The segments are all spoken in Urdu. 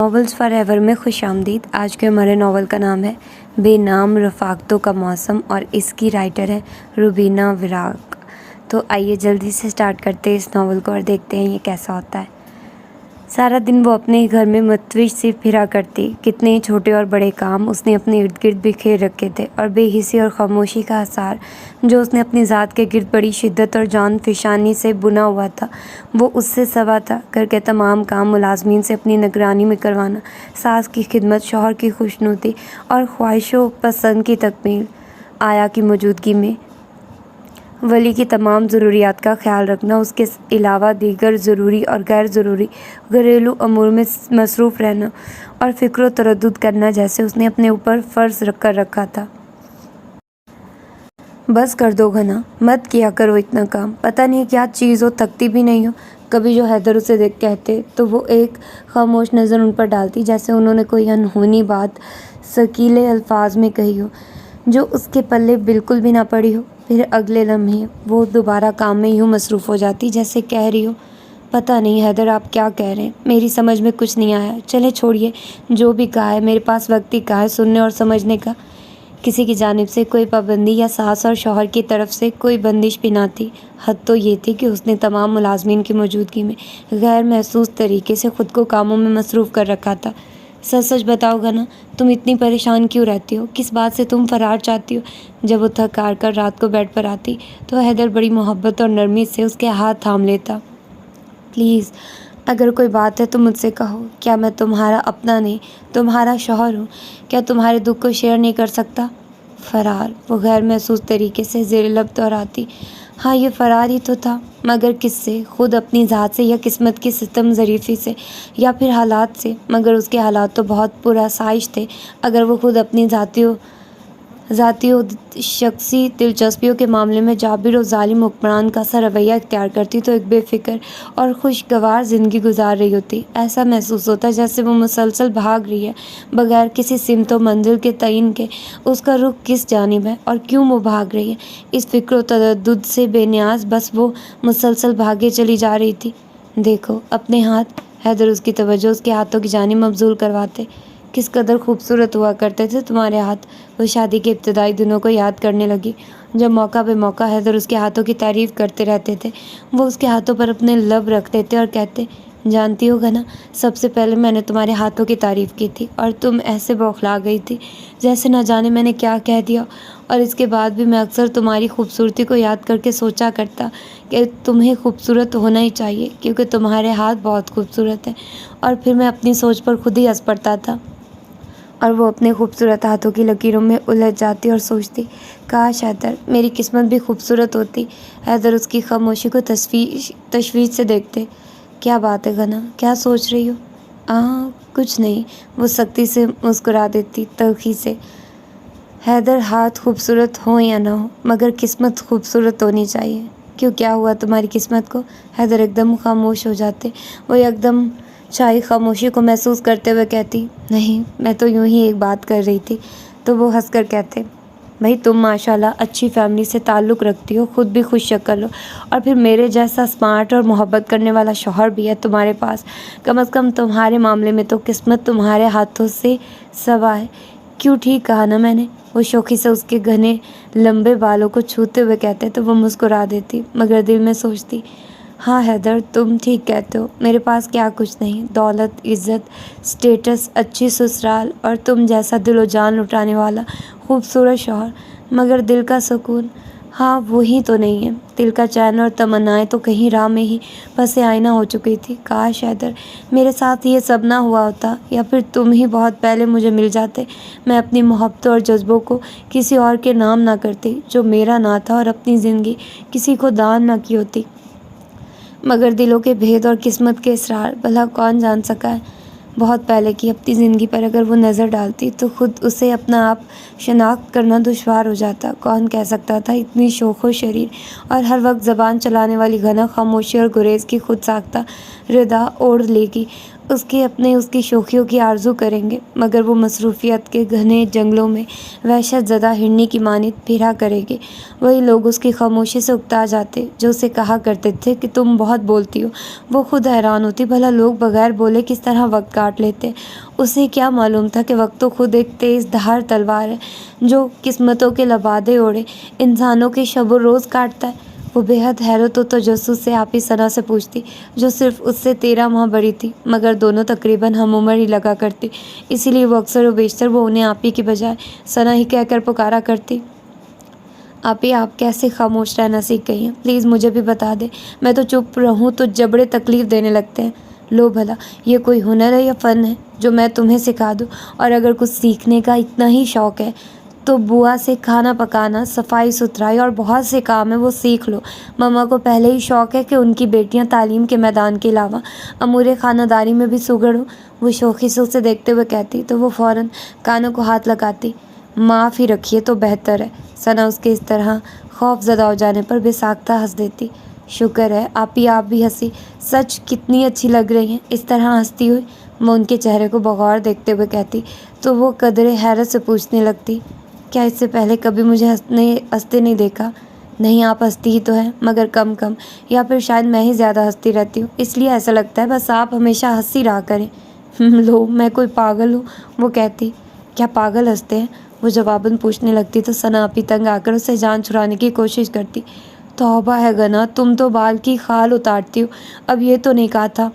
ناولز فار ایور میں خوش آمدید۔ آج کے ہمارے ناول کا نام ہے بے نام رفاقتوں کا موسم اور اس کی رائٹر ہے روبینہ وراق۔ تو آئیے جلدی سے سٹارٹ کرتے ہیں اس ناول کو اور دیکھتے ہیں یہ کیسا ہوتا ہے۔ سارا دن وہ اپنے ہی گھر میں متوج سی پھرا کرتی۔ کتنے ہی چھوٹے اور بڑے کام اس نے اپنے ارد گرد بکھیر رکھے تھے اور بے حسی اور خاموشی کا اثار جو اس نے اپنی ذات کے گرد بڑی شدت اور جان فشانی سے بنا ہوا تھا وہ اس سے سوا تھا۔ گھر کے تمام کام ملازمین سے اپنی نگرانی میں کروانا، ساس کی خدمت، شوہر کی خوشنودی اور خواہش و پسند کی تکمیل، آیا کی موجودگی میں ولی کی تمام ضروریات کا خیال رکھنا، اس کے علاوہ دیگر ضروری اور غیر ضروری گھریلو امور میں مصروف رہنا اور فکر و تردد کرنا جیسے اس نے اپنے اوپر فرض کر رکھا تھا۔ بس کر دو گھنا، مت کیا کرو اتنا کام، پتہ نہیں کیا چیز ہو، تھکتی بھی نہیں ہو۔ کبھی جو حیدر اسے کہتے تو وہ ایک خاموش نظر ان پر ڈالتی جیسے انہوں نے کوئی انہونی بات ثقیلے الفاظ میں کہی ہو جو اس کے پلے بالکل بھی نہ پڑی ہو۔ پھر اگلے لمحے وہ دوبارہ کام میں یوں مصروف ہو جاتی جیسے کہہ رہی ہو، پتہ نہیں حیدر آپ کیا کہہ رہے ہیں، میری سمجھ میں کچھ نہیں آیا، چلے چھوڑیے، جو بھی کہا ہے، میرے پاس وقت ہی کہا ہے سننے اور سمجھنے کا۔ کسی کی جانب سے کوئی پابندی یا ساس اور شوہر کی طرف سے کوئی بندش بھی نہ تھی۔ حد تو یہ تھی کہ اس نے تمام ملازمین کی موجودگی میں غیر محسوس طریقے سے خود کو کاموں میں مصروف کر رکھا تھا۔ سچ سچ بتاؤ گنا، تم اتنی پریشان کیوں رہتی ہو؟ کس بات سے تم فرار چاہتی ہو؟ جب وہ تھک ہار کر رات کو بیڈ پر آتی تو حیدر بڑی محبت اور نرمی سے اس کے ہاتھ تھام لیتا۔ پلیز اگر کوئی بات ہے تو مجھ سے کہو، کیا میں تمہارا اپنا نہیں، تمہارا شوہر ہوں، کیا تمہارے دکھ کو شیئر نہیں کر سکتا؟ فرار، وہ غیر محسوس طریقے سے زیر لب دہراتی۔ ہاں یہ فرار ہی تو تھا، مگر کس سے؟ خود اپنی ذات سے یا قسمت کی ستم ظریفی سے یا پھر حالات سے؟ مگر اس کے حالات تو بہت پرآسائش تھے۔ اگر وہ خود اپنی ذاتی و شخصی دلچسپیوں کے معاملے میں جابر و ظالم حکمران کا سا رویہ اختیار کرتی تو ایک بے فکر اور خوشگوار زندگی گزار رہی ہوتی۔ ایسا محسوس ہوتا جیسے وہ مسلسل بھاگ رہی ہے بغیر کسی سمت و منزل کے تعین کے۔ اس کا رخ کس جانب ہے اور کیوں وہ بھاگ رہی ہے؟ اس فکر و تردد سے بے نیاز بس وہ مسلسل بھاگے چلی جا رہی تھی۔ دیکھو اپنے ہاتھ، حیدر اس کی توجہ اس کے ہاتھوں کی جانب مبذول کرواتے۔ کس قدر خوبصورت ہوا کرتے تھے تمہارے ہاتھ۔ وہ شادی کے ابتدائی دنوں کو یاد کرنے لگی جب موقع بے موقع حیدر اس کے ہاتھوں کی تعریف کرتے رہتے تھے۔ وہ اس کے ہاتھوں پر اپنے لب رکھ دیتے اور کہتے، جانتی ہو گنا، سب سے پہلے میں نے تمہارے ہاتھوں کی تعریف کی تھی اور تم ایسے بوکھلا گئی تھی جیسے نہ جانے میں نے کیا کہہ دیا، اور اس کے بعد بھی میں اکثر تمہاری خوبصورتی کو یاد کر کے سوچا کرتا کہ تمہیں خوبصورت ہونا ہی چاہیے کیونکہ تمہارے ہاتھ بہت خوبصورت ہیں، اور پھر میں اپنی سوچ پر خود ہی ہنس پڑتا تھا اور وہ اپنے خوبصورت ہاتھوں کی لکیروں میں الجھ جاتی اور سوچتی، کاش حیدر میری قسمت بھی خوبصورت ہوتی۔ حیدر اس کی خاموشی کو تشویش سے دیکھتے۔ کیا بات ہے گنا، کیا سوچ رہی ہو؟ کچھ نہیں، وہ سختی سے مسکرا دیتی، تلخی سے۔ حیدر ہاتھ خوبصورت ہوں یا نہ ہو مگر قسمت خوبصورت ہونی چاہیے۔ کیوں، کیا ہوا تمہاری قسمت کو؟ حیدر ایک دم خاموش ہو جاتے۔ وہ ایک دم چھائی خاموشی کو محسوس کرتے ہوئے کہتی، نہیں میں تو یوں ہی ایک بات کر رہی تھی۔ تو وہ ہنس کر کہتے، بھائی تم ماشاءاللہ اچھی فیملی سے تعلق رکھتی ہو، خود بھی خوش شکل ہو، اور پھر میرے جیسا اسمارٹ اور محبت کرنے والا شوہر بھی ہے تمہارے پاس۔ کم از کم تمہارے معاملے میں تو قسمت تمہارے ہاتھوں سے سوا ہے۔ کیوں، ٹھیک کہا نا میں نے؟ وہ شوخی سے اس کے گھنے لمبے بالوں کو چھوتے ہوئے کہتے تو وہ مسکرا دیتی مگر دل میں سوچتی، ہاں حیدر تم ٹھیک کہتے ہو، میرے پاس کیا کچھ نہیں، دولت، عزت، اسٹیٹس، اچھی سسرال اور تم جیسا دل و جان لٹانے والا خوبصورت شوہر، مگر دل کا سکون، ہاں وہی تو نہیں ہے۔ دل کا چین اور تمنائیں تو کہیں راہ میں ہی پس آئینہ ہو چکی تھی۔ کاش حیدر میرے ساتھ یہ سب نہ ہوا ہوتا، یا پھر تم ہی بہت پہلے مجھے مل جاتے، میں اپنی محبتوں اور جذبوں کو کسی اور کے نام نہ کرتی جو میرا نہ تھا، اور اپنی زندگی کسی کو دان نہ کی ہوتی۔ مگر دلوں کے بھید اور قسمت کے اسرار بھلا کون جان سکا ہے؟ بہت پہلے کی اپنی زندگی پر اگر وہ نظر ڈالتی تو خود اسے اپنا آپ شناخت کرنا دشوار ہو جاتا۔ کون کہہ سکتا تھا اتنی شوخ و شریر اور ہر وقت زبان چلانے والی گھنا خاموشی اور گریز کی خود ساختہ ردا اوڑھ لے گی اس کی شوخیوں کی آرزو کریں گے، مگر وہ مصروفیت کے گھنے جنگلوں میں وحشت زدہ ہرنی کی مانند پھرا کرے گی۔ وہی لوگ اس کی خاموشی سے اکتا جاتے جو اسے کہا کرتے تھے کہ تم بہت بولتی ہو۔ وہ خود حیران ہوتی، بھلا لوگ بغیر بولے کس طرح وقت کاٹ لیتے۔ اسے کیا معلوم تھا کہ وقت تو خود ایک تیز دھار تلوار ہے جو قسمتوں کے لبادے اوڑھے انسانوں کے شب و روز کاٹتا ہے۔ وہ بے حد حیرت و تجسس سے آپی ثنا سے پوچھتی، جو صرف اس سے 13 ماہ بڑی تھی، مگر دونوں تقریباً ہم عمر ہی لگا کرتی، اسی لیے وہ اکثر و بیشتر وہ انہیں آپی کی بجائے ثنا ہی کہہ کر پکارا کرتی۔ آپی، آپ کیسے خاموش رہنا سیکھ گئی ہیں؟ پلیز مجھے بھی بتا دیں، میں تو چپ رہوں تو جبڑے تکلیف دینے لگتے ہیں۔ لو بھلا، یہ کوئی ہنر ہے یا فن ہے جو میں تمہیں سکھا دوں؟ اور اگر کچھ سیکھنے کا اتنا ہی شوق ہے تو بوا سے کھانا پکانا، صفائی ستھرائی اور بہت سے کام ہیں، وہ سیکھ لو۔ مما کو پہلے ہی شوق ہے کہ ان کی بیٹیاں تعلیم کے میدان کے علاوہ امور خانہ داری میں بھی سگڑ ہوں۔ وہ شوخی سے اسے دیکھتے ہوئے کہتی تو وہ فوراً کانوں کو ہاتھ لگاتی، معاف ہی رکھیے تو بہتر ہے۔ ثنا اس کے اس طرح خوف زدہ ہو جانے پر بے ساختہ ہنس دیتی۔ شکر ہے آپی، آپ بھی ہنسی، سچ کتنی اچھی لگ رہی ہیں۔ اس طرح ہنستی ہوئی وہ ان کے چہرے کو بغور دیکھتے ہوئے کہتی تو وہ قدرے حیرت سے پوچھنے لگتی، کیا اس سے پہلے کبھی مجھے ہنستے نہیں دیکھا؟ نہیں، آپ ہنستی ہی تو ہیں، مگر کم کم، یا پھر شاید میں ہی زیادہ ہنستی رہتی ہوں، اس لیے ایسا لگتا ہے بس آپ ہمیشہ ہنسی رہا کریں۔ لو، میں کوئی پاگل ہوں؟ وہ کہتی۔ کیا پاگل ہنستے ہیں؟ وہ جواباً پوچھنے لگتی تو ثنا آپی تنگ آ کر اسے جان چھڑانے کی کوشش کرتی۔ توبہ ہے گنا، تم تو بال کی خال اتارتی ہو، اب یہ تو نہیں کہا تھا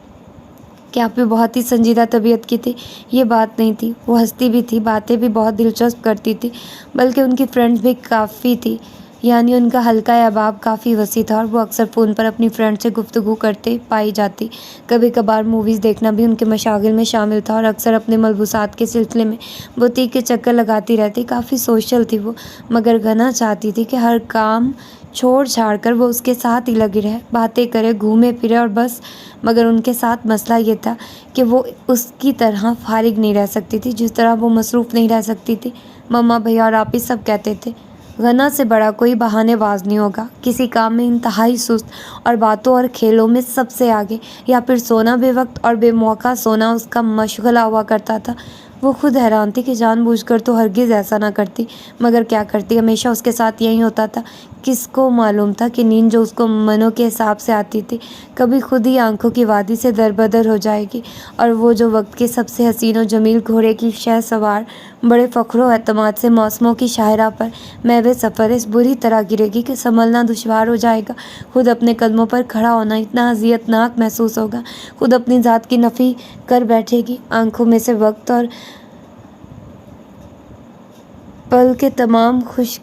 کہ آپ بھی بہت ہی سنجیدہ طبیعت کی تھی۔ یہ بات نہیں تھی، وہ ہنستی بھی تھی، باتیں بھی بہت دلچسپ کرتی تھی، بلکہ ان کی فرینڈز بھی کافی تھی، یعنی ان کا حلقہ احباب کافی وسیع تھا اور وہ اکثر فون پر اپنی فرینڈ سے گفتگو کرتے پائی جاتی۔ کبھی کبھار موویز دیکھنا بھی ان کے مشاغل میں شامل تھا اور اکثر اپنے ملبوسات کے سلسلے میں بوتیک کے چکر لگاتی رہتی۔ کافی سوشل تھی وہ، مگر گنا چاہتی تھی کہ ہر کام چھوڑ چھاڑ کر وہ اس کے ساتھ ہی لگی رہے، باتیں کرے، گھومے پھرے اور بس۔ مگر ان کے ساتھ مسئلہ یہ تھا کہ وہ اس کی طرح فارغ نہیں رہ سکتی تھی جس طرح وہ مصروف نہیں رہ سکتی تھی۔ مما، بھیا اور آپی سب کہتے تھے غنا سے بڑا کوئی بہانے باز نہیں ہوگا، کسی کام میں انتہائی سست اور باتوں اور کھیلوں میں سب سے آگے، یا پھر سونا بے وقت اور بے موقع سونا اس کا مشغلہ ہوا کرتا تھا۔ وہ خود حیران تھی کہ جان بوجھ کر تو ہرگز ایسا نہ کرتی، مگر کیا کرتی، ہمیشہ اس کے ساتھ یہی ہوتا تھا۔ کس کو معلوم تھا کہ نیند جو اس کو منوں کے حساب سے آتی تھی کبھی خود ہی آنکھوں کی وادی سے دربدر ہو جائے گی، اور وہ جو وقت کے سب سے حسین و جمیل گھوڑے کی شہ سوار بڑے فخر و اعتماد سے موسموں کی شاہراہ پر محو سفر اس بری طرح گرے گی کہ سنبھلنا دشوار ہو جائے گا۔ خود اپنے قدموں پر کھڑا ہونا اتنا اذیت ناک محسوس ہوگا، خود اپنی ذات کی نفی کر بیٹھے گی۔ آنکھوں میں سے وقت اور پل کے تمام خوش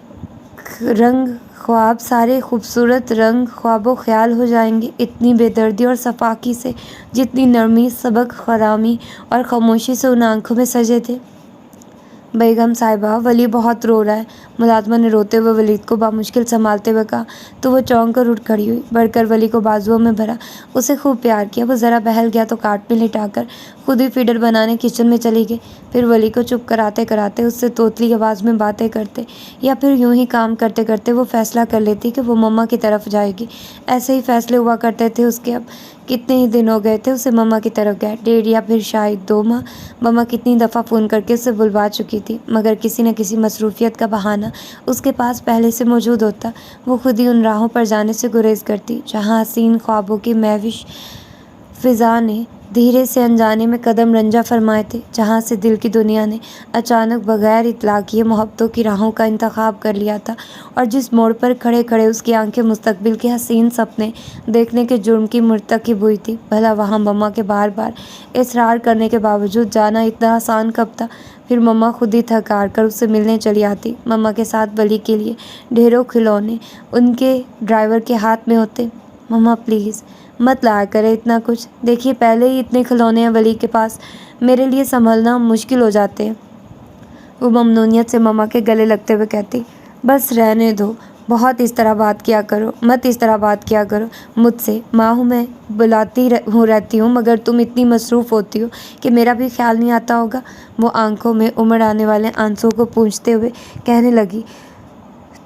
رنگ خواب سارے خوبصورت رنگ خواب و خیال ہو جائیں گے، اتنی بے دردی اور صفاکی سے، جتنی نرمی، سبک خرامی اور خاموشی سے ان آنکھوں میں سجے تھے۔ بیگم صاحبہ، ولی بہت رو رہا ہے، ملازمہ نے روتے ہوئے ولید کو بامشکل سنبھالتے ہوئے کہا تو وہ چونک کر اٹھ کھڑی ہوئی، بڑھ کر ولی کو بازوؤں میں بھرا، اسے خوب پیار کیا۔ وہ ذرا بہل گیا تو کاٹ میں لٹا کر خود ہی فیڈر بنانے کچن میں چلی گئی، پھر ولی کو چپ کراتے کراتے اس سے توتلی آواز میں باتیں کرتے، یا پھر یوں ہی کام کرتے کرتے وہ فیصلہ کر لیتی کہ وہ مما کی طرف جائے گی۔ ایسے ہی فیصلے ہوا کرتے تھے اس کے۔ اب کتنے ہی دن ہو گئے تھے اسے مما کی طرف گئے، 1.5 یا پھر شاید 2 ماہ۔ مما کتنی دفعہ فون کر کے اسے بلوا چکی تھی، مگر کسی نہ کسی مصروفیت کا بہانہ اس کے پاس پہلے سے موجود ہوتا۔ وہ خود ہی ان راہوں پر جانے سے گریز کرتی جہاں حسین خوابوں کی مہوش فضا نے دھیرے سے انجانے میں قدم رنجہ فرمائے تھے، جہاں سے دل کی دنیا نے اچانک بغیر اطلاع کیے محبتوں کی راہوں کا انتخاب کر لیا تھا، اور جس موڑ پر کھڑے کھڑے اس کی آنکھیں مستقبل کے حسین سپنے دیکھنے کے جرم کی مرتکب ہوئی تھی۔ بھلا وہاں مما کے بار بار اصرار کرنے کے باوجود جانا اتنا آسان کب تھا؟ پھر مما خود ہی تھک ہار کر اس سے ملنے چلی آتی۔ مما کے ساتھ ولی کے لیے ڈھیروں کھلونے ان کے ڈرائیور کے ہاتھ میں ہوتے۔ مما پلیز مت لایا کرے اتنا کچھ، دیکھیے پہلے ہی اتنے کھلونے ہیں ولی کے پاس، میرے لیے سنبھلنا مشکل ہو جاتے ہیں۔ وہ ممنونیت سے مما کے گلے لگتے ہوئے کہتی، بس رہنے دو، بہت اس طرح بات کیا کرو، مت اس طرح بات کیا کرو مجھ سے، ماں ہوں میں، بلاتی رہتی ہوں، مگر تم اتنی مصروف ہوتی ہو کہ میرا بھی خیال نہیں آتا ہوگا۔ وہ آنکھوں میں امڑ آنے والے آنسوؤں کو پونچھتے ہوئے کہنے لگی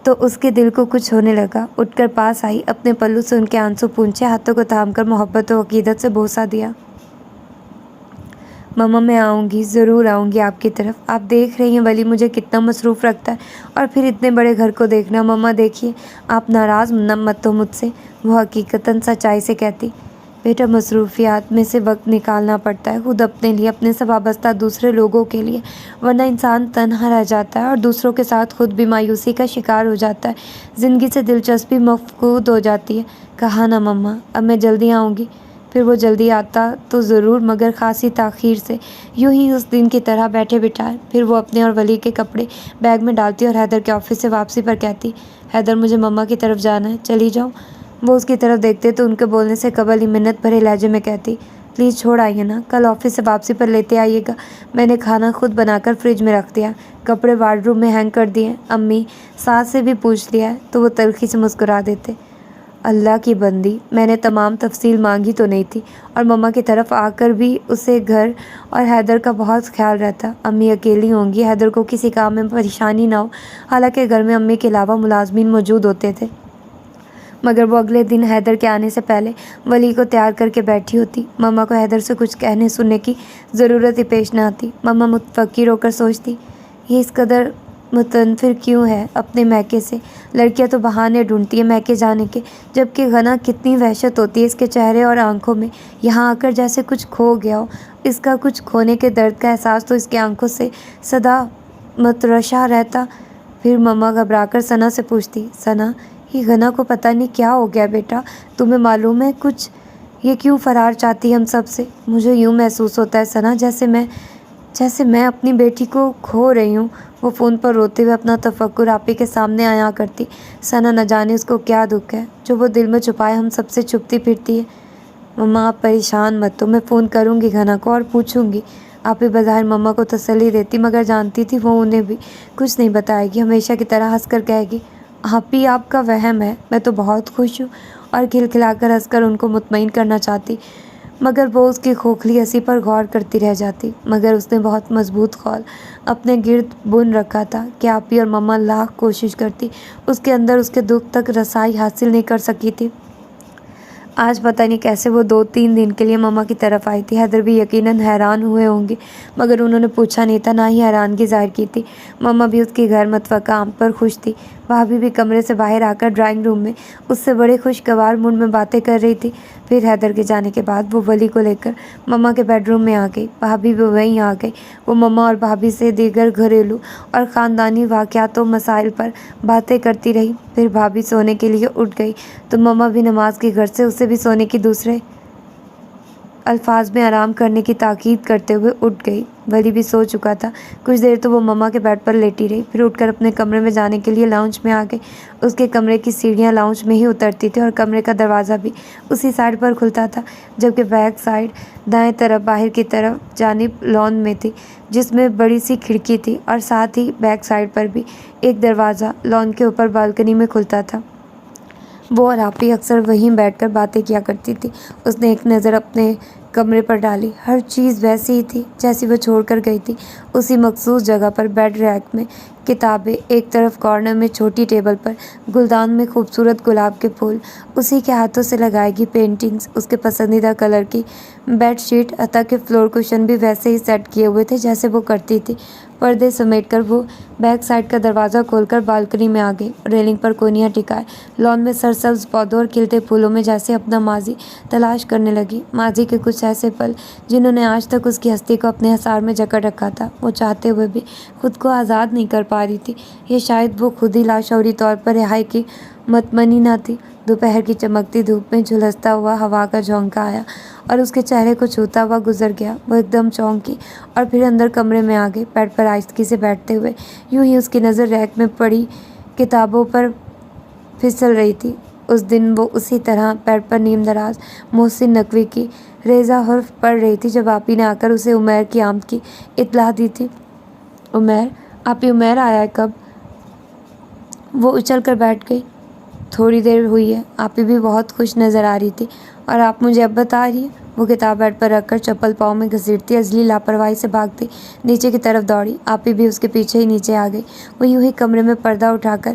تو اس کے دل کو کچھ ہونے لگا۔ اٹھ کر پاس آئی، اپنے پلو سے ان کے آنسو پونچھے، ہاتھوں کو تھام کر محبت و عقیدت سے بوسہ دیا۔ ماما میں آؤں گی، ضرور آؤں گی آپ کی طرف۔ آپ دیکھ رہی ہیں ولی مجھے کتنا مصروف رکھتا ہے، اور پھر اتنے بڑے گھر کو دیکھنا۔ ماما دیکھیے، آپ ناراض مت ہو مجھ سے۔ وہ حقیقتاً سچائی سے کہتی، بیٹا مصروفیات میں سے وقت نکالنا پڑتا ہے، خود اپنے لیے، اپنے سے وابستہ دوسرے لوگوں کے لیے، ورنہ انسان تنہا رہ جاتا ہے اور دوسروں کے ساتھ خود بھی مایوسی کا شکار ہو جاتا ہے، زندگی سے دلچسپی مفقود ہو جاتی ہے۔ کہا نا مما، اب میں جلدی آؤں گی۔ پھر وہ جلدی آتا تو ضرور، مگر خاصی تاخیر سے، یوں ہی اس دن کی طرح بیٹھے بٹھائے۔ پھر وہ اپنے اور ولی کے کپڑے بیگ میں ڈالتی اور حیدر کے آفس سے واپسی پر کہتی، حیدر مجھے مما کی طرف جانا ہے، چلی جاؤں؟ وہ اس کی طرف دیکھتے تو ان کے بولنے سے قبل ہی منت بھرے لہجے میں کہتی، پلیز چھوڑ آئیے نا، کل آفس سے واپسی پر لیتے آئیے گا، میں نے کھانا خود بنا کر فریج میں رکھ دیا، کپڑے وارڈ روم میں ہینگ کر دیے، امی ساس سے بھی پوچھ لیا ہے۔ تو وہ تلخی سے مسکرا دیتے، اللہ کی بندی، میں نے تمام تفصیل مانگی تو نہیں تھی، اور مما کی طرف آ کر بھی اسے گھر اور حیدر کا بہت خیال رہتا۔ امی اکیلی ہوں گی، حیدر کو کسی کام میں پریشانی نہ ہو، حالانکہ گھر میں امی کے علاوہ ملازمین موجود ہوتے تھے، مگر وہ اگلے دن حیدر کے آنے سے پہلے ولی کو تیار کر کے بیٹھی ہوتی۔ مما کو حیدر سے کچھ کہنے سننے کی ضرورت ہی پیش نہ آتی۔ مما متفکر ہو کر سوچتی، یہ اس قدر متنفر کیوں ہے اپنے میکے سے؟ لڑکیاں تو بہانے ڈھونڈتی ہیں میکے جانے کے، جبکہ غنا کتنی وحشت ہوتی ہے اس کے چہرے اور آنکھوں میں، یہاں آ کر جیسے کچھ کھو گیا ہو۔ اس کا کچھ کھونے کے درد کا احساس تو اس کی آنکھوں سے سدا متراشا رہتا۔ پھر مما گھبرا کر ثنا سے پوچھتی، ثنا، یہ غنا کو پتہ نہیں کیا ہو گیا بیٹا، تمہیں معلوم ہے کچھ؟ یہ کیوں فرار چاہتی ہے ہم سب سے؟ مجھے یوں محسوس ہوتا ہے ثنا، جیسے میں اپنی بیٹی کو کھو رہی ہوں۔ وہ فون پر روتے ہوئے اپنا تفکر آپی کے سامنے آیا کرتی۔ ثنا نہ جانے اس کو کیا دکھ ہے جو وہ دل میں چھپائے ہم سب سے چھپتی پھرتی ہے۔ مما آپ پریشان مت ہو، میں فون کروں گی غنا کو اور پوچھوں گی۔ آپی بظاہر مما کو تسلی دیتی، مگر جانتی تھی وہ انہیں بھی کچھ نہیں بتائے گی، ہمیشہ کی طرح ہنس کر کہے گی، آپی آپ کا وہم ہے، میں تو بہت خوش ہوں، اور کھلکھلا کر ہنس کر ان کو مطمئن کرنا چاہتی، مگر وہ اس کی کھوکھلی ہنسی پر غور کرتی رہ جاتی۔ مگر اس نے بہت مضبوط خول اپنے گرد بن رکھا تھا کہ آپی اور مما لاکھ کوشش کرتی اس کے اندر اس کے دکھ تک رسائی حاصل نہیں کر سکی تھی۔ آج پتہ نہیں کیسے وہ 2-3 دن کے لیے مما کی طرف آئی تھی۔ حیدر بھی یقیناً حیران ہوئے ہوں گے، مگر انہوں نے پوچھا نہیں تھا، نہ ہی حیرانگی ظاہر کی تھی۔ مما بھی اس کی غیر متوقع آمد پر خوش تھی۔ بھابھی بھی کمرے سے باہر آ کر ڈرائنگ روم میں اس سے بڑے خوشگوار موڈ میں باتیں کر رہی تھی۔ پھر حیدر کے جانے کے بعد وہ ولی کو لے کر مما کے بیڈ روم میں آ گئی۔ بھابھی بھی وہیں آ گئی۔ وہ مما اور بھابھی سے دیگر گھریلو اور خاندانی واقعات و مسائل پر باتیں کرتی رہی۔ پھر بھابھی سونے کے لیے اٹھ گئی تو مما بھی نماز کی غرض سے اسے بھی سونے کی دوسرے الفاظ میں آرام کرنے کی تاکید کرتے ہوئے اٹھ گئی۔ ولی بھی سو چکا تھا۔ کچھ دیر تو وہ مما کے بیڈ پر لیٹی رہی، پھر اٹھ کر اپنے کمرے میں جانے کے لیے لاؤنج میں آ گئی۔ اس کے کمرے کی سیڑھیاں لاؤنج میں ہی اترتی تھیں اور کمرے کا دروازہ بھی اسی سائڈ پر کھلتا تھا، جبکہ بیک سائڈ دائیں طرف باہر کی طرف جانب لان میں تھی، جس میں بڑی سی کھڑکی تھی، اور ساتھ ہی بیک سائڈ پر بھی ایک دروازہ لان کے اوپر بالکنی میں کھلتا تھا۔ وہ اور آپی اکثر وہیں بیٹھ کر باتیں کیا کرتی تھی۔ اس نے ایک نظر اپنے کمرے پر ڈالی، ہر چیز ویسی ہی تھی جیسی وہ چھوڑ کر گئی تھی۔ اسی مخصوص جگہ پر بیڈ ریک میں کتابیں، ایک طرف کارنر میں چھوٹی ٹیبل پر گلدان میں خوبصورت گلاب کے پھول، اسی کے ہاتھوں سے لگائی گئی پینٹنگز، اس کے پسندیدہ کلر کی بیڈ شیٹ، حتیٰ کہ فلور کوشن بھی ویسے ہی سیٹ کیے ہوئے تھے جیسے وہ کرتی تھی۔ پردے سمیٹ کر وہ بیک سائڈ کا دروازہ کھول کر بالکنی میں آ گئی، ریلنگ پر کونیاں ٹکائے لان میں سرسبز پودوں اور کھلتے پھولوں میں جیسے اپنا ماضی تلاش کرنے لگی، ماضی کے کچھ ایسے پل جنہوں نے آج تک اس کی ہستی کو اپنے حصار میں جکڑ رکھا تھا۔ وہ چاہتے ہوئے بھی خود کو آزاد نہیں کر پا رہی تھی، یا شاید وہ خود ہی لاشعوری طور پر رہائی کی متمنی تھی۔ دوپہر کی چمکتی دھوپ میں جھلستا ہوا ہوا کا جھونکا آیا اور اس کے چہرے کو چھوتا ہوا گزر گیا۔ وہ ایک دم چونکی اور پھر اندر کمرے میں آ گئی۔ بیڈ پر آہستگی سے بیٹھتے ہوئے یوں ہی اس کی نظر ریک میں پڑی کتابوں پر پھسل رہی تھی۔ اس دن وہ اسی طرح بیڈ پر نیم دراز محسن نقوی کی ریزہ حرف پڑھ رہی تھی جب آپی نے آ کر اسے عمیر کی آمد کی اطلاع دی تھی۔ عمیر؟ آپی، عمیر آیا ہے کب؟ وہ اچھل کر بیٹھ گئی۔ تھوڑی دیر ہوئی ہے۔ آپی بھی بہت خوش نظر آ رہی تھی۔ اور آپ مجھے اب بتا رہی ہیں؟ وہ کتاب بیڈ پر رکھ کر چپل پاؤں میں گھسیٹتی انجلی لاپرواہی سے بھاگتی نیچے کی طرف دوڑی۔ آپی بھی اس کے پیچھے ہی نیچے آ گئی۔ وہ یوں ہی کمرے میں پردہ اٹھا کر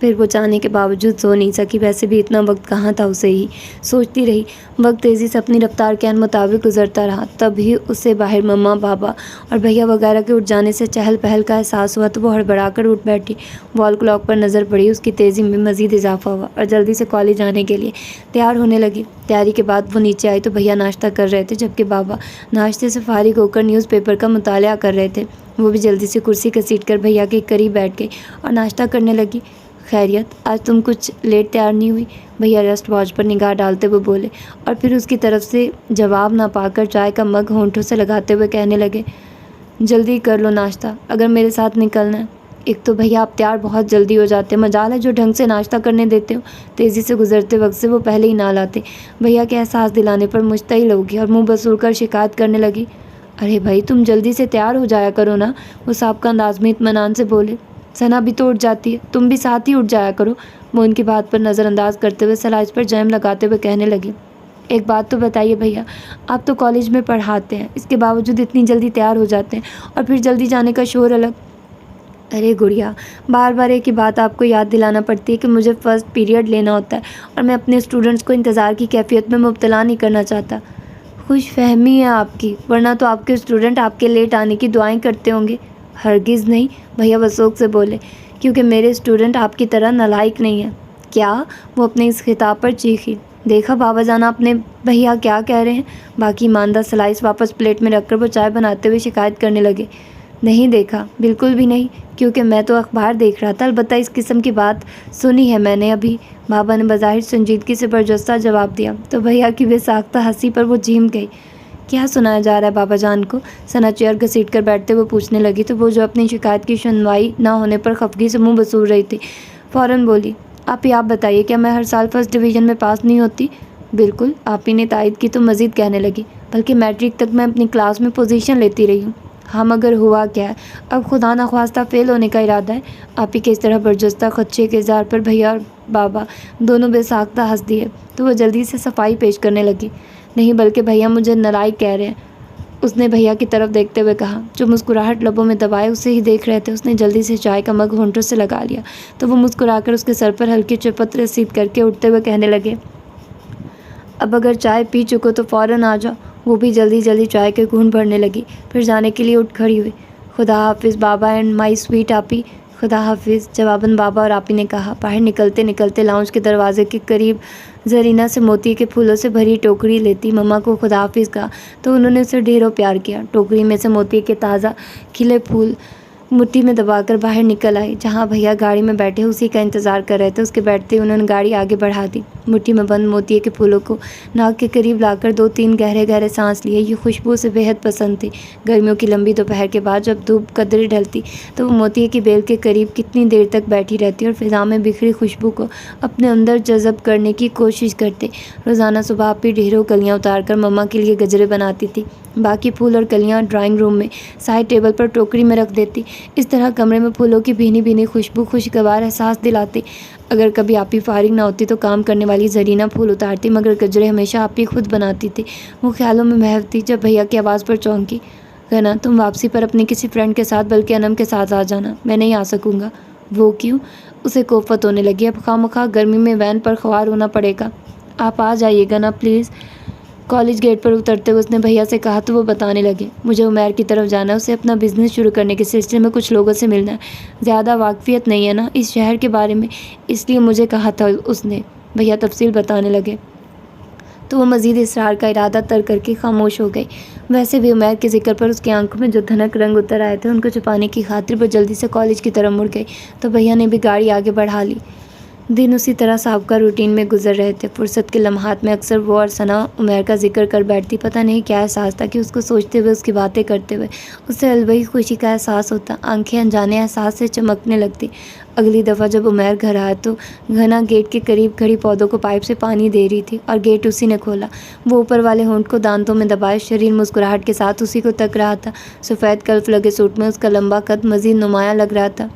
پھر وہ چاہنے کے باوجود سو نہیں سکی۔ ویسے بھی اتنا وقت کہاں تھا اسے ہی سوچتی رہی۔ وقت تیزی سے اپنی رفتار کے مطابق گزرتا رہا۔ تب ہی اسے باہر مما، بابا اور بھیا وغیرہ کے اٹھ جانے سے چہل پہل کا احساس ہوا تو وہ ہڑبڑا کر اٹھ بیٹھی۔ وال کلاک پر نظر پڑی، اس کی تیزی میں مزید اضافہ ہوا اور جلدی سے کالج جانے کے لیے تیار ہونے لگی۔ تیاری کے بعد وہ نیچے آئی تو بھیا ناشتہ کر رہے تھے، جبکہ بابا ناشتے سے فارغ ہو کر نیوز پیپر کا مطالعہ کر رہے تھے۔ وہ بھی جلدی سے کرسی گھسیٹ کر بھیا کے قریب بیٹھ گئی اور ناشتہ کرنے لگی۔ خیریت، آج تم کچھ لیٹ تیار نہیں ہوئی؟ بھیا ریسٹ واچ پر نگاہ ڈالتے ہوئے بولے اور پھر اس کی طرف سے جواب نہ پا کر چائے کا مگ ہونٹوں سے لگاتے ہوئے کہنے لگے، جلدی کر لو ناشتہ اگر میرے ساتھ نکلنا ہے۔ ایک تو بھیا آپ تیار بہت جلدی ہو جاتے، مجال ہے جو ڈھنگ سے ناشتہ کرنے دیتے ہو، تیزی سے گزرتے وقت سے وہ پہلے ہی نہ لاتے۔ بھیا کے احساس دلانے پر مشتعل ہوگی اور منہ بسور کر شکایت کرنے لگی، ارے بھائی تم جلدی سے تیار ہو جایا کرو نا۔ وہ سابقہ انداز میں اطمینان سے بولے، ثنا بھی تو اٹھ جاتی ہے، تم بھی ساتھ ہی اٹھ جایا کرو۔ وہ ان کی بات پر نظر انداز کرتے ہوئے سلائس پر جیم لگاتے ہوئے کہنے لگی، ایک بات تو بتائیے بھیا، آپ تو کالج میں پڑھاتے ہیں، اس کے باوجود اتنی جلدی تیار ہو جاتے ہیں اور پھر جلدی جانے کا شور الگ۔ ارے گڑیا، بار بار ایک ہی بات آپ کو یاد دلانا پڑتی ہے کہ مجھے فرسٹ پیریڈ لینا ہوتا ہے اور میں اپنے اسٹوڈنٹس کو انتظار کی کیفیت میں مبتلا نہیں کرنا چاہتا۔ خوش فہمی ہے آپ کی، ورنہ تو آپ کے اسٹوڈنٹ آپ کے لیٹ آنے کی دعائیں کرتے ہوں گے۔ ہرگز نہیں، بھیا وسوق سے بولے، کیونکہ میرے اسٹوڈنٹ آپ کی طرح نالائق نہیں ہیں۔ کیا؟ وہ اپنے اس خطاب پر چیخی۔ دیکھا بابا جانا اپنے بھیا کیا کہہ رہے ہیں؟ باقی ماندہ سلائس واپس پلیٹ میں رکھ کر وہ چائے بناتے ہوئے شکایت کرنے لگے، نہیں دیکھا، بالکل بھی نہیں، کیونکہ میں تو اخبار دیکھ رہا تھا، البتہ اس قسم کی بات سنی ہے میں نے ابھی۔ بابا نے بظاہر سنجیدگی سے برجستہ جواب دیا تو بھیا کی بے ساختہ ہنسی پر وہ جھیم گئی۔ کیا سنایا جا رہا ہے بابا جان کو؟ ثنا چیئر گھسیٹ کر بیٹھتے ہوئے پوچھنے لگی تو وہ جو اپنی شکایت کی سنوائی نہ ہونے پر خفگی سے منہ بسور رہی تھی، فوراً بولی، آپ ہی آپ بتائیے، کیا میں ہر سال فرسٹ ڈویژن میں پاس نہیں ہوتی؟ بالکل، آپ ہی نے تائید کی تو مزید کہنے لگی، بلکہ میٹرک تک میں اپنی کلاس میں پوزیشن لیتی رہی ہوں۔ ہاں مگر ہوا کیا ہے؟ اب خدا نخواستہ فیل ہونے کا ارادہ ہے؟ آپ ہی کے اس طرح برجستہ خدشے کے اظہار پر بھیا اور بابا دونوں بے ساختہ ہنس دیے تو وہ جلدی سے صفائی پیش کرنے لگی، نہیں بلکہ بھیا مجھے نالائق کہہ رہے ہیں۔ اس نے بھیا کی طرف دیکھتے ہوئے کہا، جو مسکراہٹ لبوں میں دبائے اسے ہی دیکھ رہے تھے۔ اس نے جلدی سے چائے کا مگ ہونٹوں سے لگا لیا تو وہ مسکرا کر اس کے سر پر ہلکی چپت رسید کر کے اٹھتے ہوئے کہنے لگے، اب اگر چائے پی چکو تو فوراً آ جاؤ۔ وہ بھی جلدی جلدی چائے کے گھونٹ بھرنے لگی، پھر جانے کے لیے اٹھ کھڑی ہوئی۔ خدا حافظ بابا اینڈ مائی سویٹ آپی۔ خدا حافظ، جواباً بابا اور آپی نے کہا۔ باہر نکلتے نکلتے لاؤنج کے دروازے کے قریب زرینہ سے موتی کے پھولوں سے بھری ٹوکری لیتی مما کو خدا حافظ کہا تو انہوں نے اسے ڈھیروں پیار کیا۔ ٹوکری میں سے موتی کے تازہ کھلے پھول مٹھی میں دبا کر باہر نکل آئی۔ جہاں بھیا گاڑی میں بیٹھے اسی کا انتظار کر رہے تھے، اس کے بیٹھتے انہوں نے گاڑی آگے بڑھا دی۔ مٹھی میں بند موتی کے پھولوں کو ناک کے قریب لا کر 2-3 گہرے گہرے سانس لیے۔ یہ خوشبو اسے بے حد پسند تھی۔ گرمیوں کی لمبی دوپہر کے بعد جب دھوپ قدرے ڈھلتی تو وہ موتی کی بیل کے قریب کتنی دیر تک بیٹھی رہتی اور فضا میں بکھری خوشبو کو اپنے اندر جذب کرنے کی کوشش کرتے۔ روزانہ صبح آپی ڈھیروں کلیاں اتار کر مما کے لیے گجرے بناتی تھی، باقی پھول اور کلیاں ڈرائنگ روم میں سائڈ ٹیبل پر ٹوکری میں رکھ دیتی۔ اس طرح کمرے میں پھولوں کی بھینی بھینی خوشبو خوشگوار احساس دلاتی۔ اگر کبھی آپی فارغ نہ ہوتی تو کام کرنے والی زرینہ پھول اتارتی، مگر گجرے ہمیشہ آپی خود بناتی تھی۔ وہ خیالوں میں محو تھی جب بھیا کی آواز پر چونکی، غنا تم واپسی پر اپنی کسی فرینڈ کے ساتھ بلکہ انم کے ساتھ آ جانا، میں نہیں آ سکوں گا۔ وہ کیوں؟ اسے کوفت ہونے لگی، اب خواہ مخواہ گرمی میں وین پر خوار ہونا پڑے گا۔ آپ آ جائیے گا نا پلیز۔ کالج گیٹ پر اترتے ہوئے اس نے بھیا سے کہا تو وہ بتانے لگے، مجھے عمیر کی طرف جانا ہے، اسے اپنا بزنس شروع کرنے کے سلسلے میں کچھ لوگوں سے ملنا ہے، زیادہ واقفیت نہیں ہے نا اس شہر کے بارے میں، اس لیے مجھے کہا تھا اس نے۔ بھیا تفصیل بتانے لگے تو وہ مزید اصرار کا ارادہ ترک کر کے خاموش ہو گئی۔ ویسے بھی عمیر کے ذکر پر اس کی آنکھوں میں جو دھنک رنگ اتر آئے تھے ان کو چھپانے کی خاطر وہ جلدی سے کالج کی طرف مڑ گئی تو بھیا نے بھی گاڑی آگے بڑھا لی۔ دن اسی طرح سابقہ روٹین میں گزر رہے تھے۔ فرصت کے لمحات میں اکثر وہ اور ثنا عمیر کا ذکر کر بیٹھتی، پتہ نہیں کیا احساس تھا کہ اس کو سوچتے ہوئے، اس کی باتیں کرتے ہوئے اسے الوہی خوشی کا احساس ہوتا، آنکھیں انجانے احساس سے چمکنے لگتی۔ اگلی دفعہ جب عمیر گھر آیا تو غنا گیٹ کے قریب کھڑی پودوں کو پائپ سے پانی دے رہی تھی اور گیٹ اسی نے کھولا۔ وہ اوپر والے ہونٹ کو دانتوں میں دبائے شریر مسکراہٹ کے ساتھ اسی کو تک رہا تھا۔ سفید کلف لگے سوٹ میں اس کا لمبا قد مزید نمایاں لگ رہا تھا۔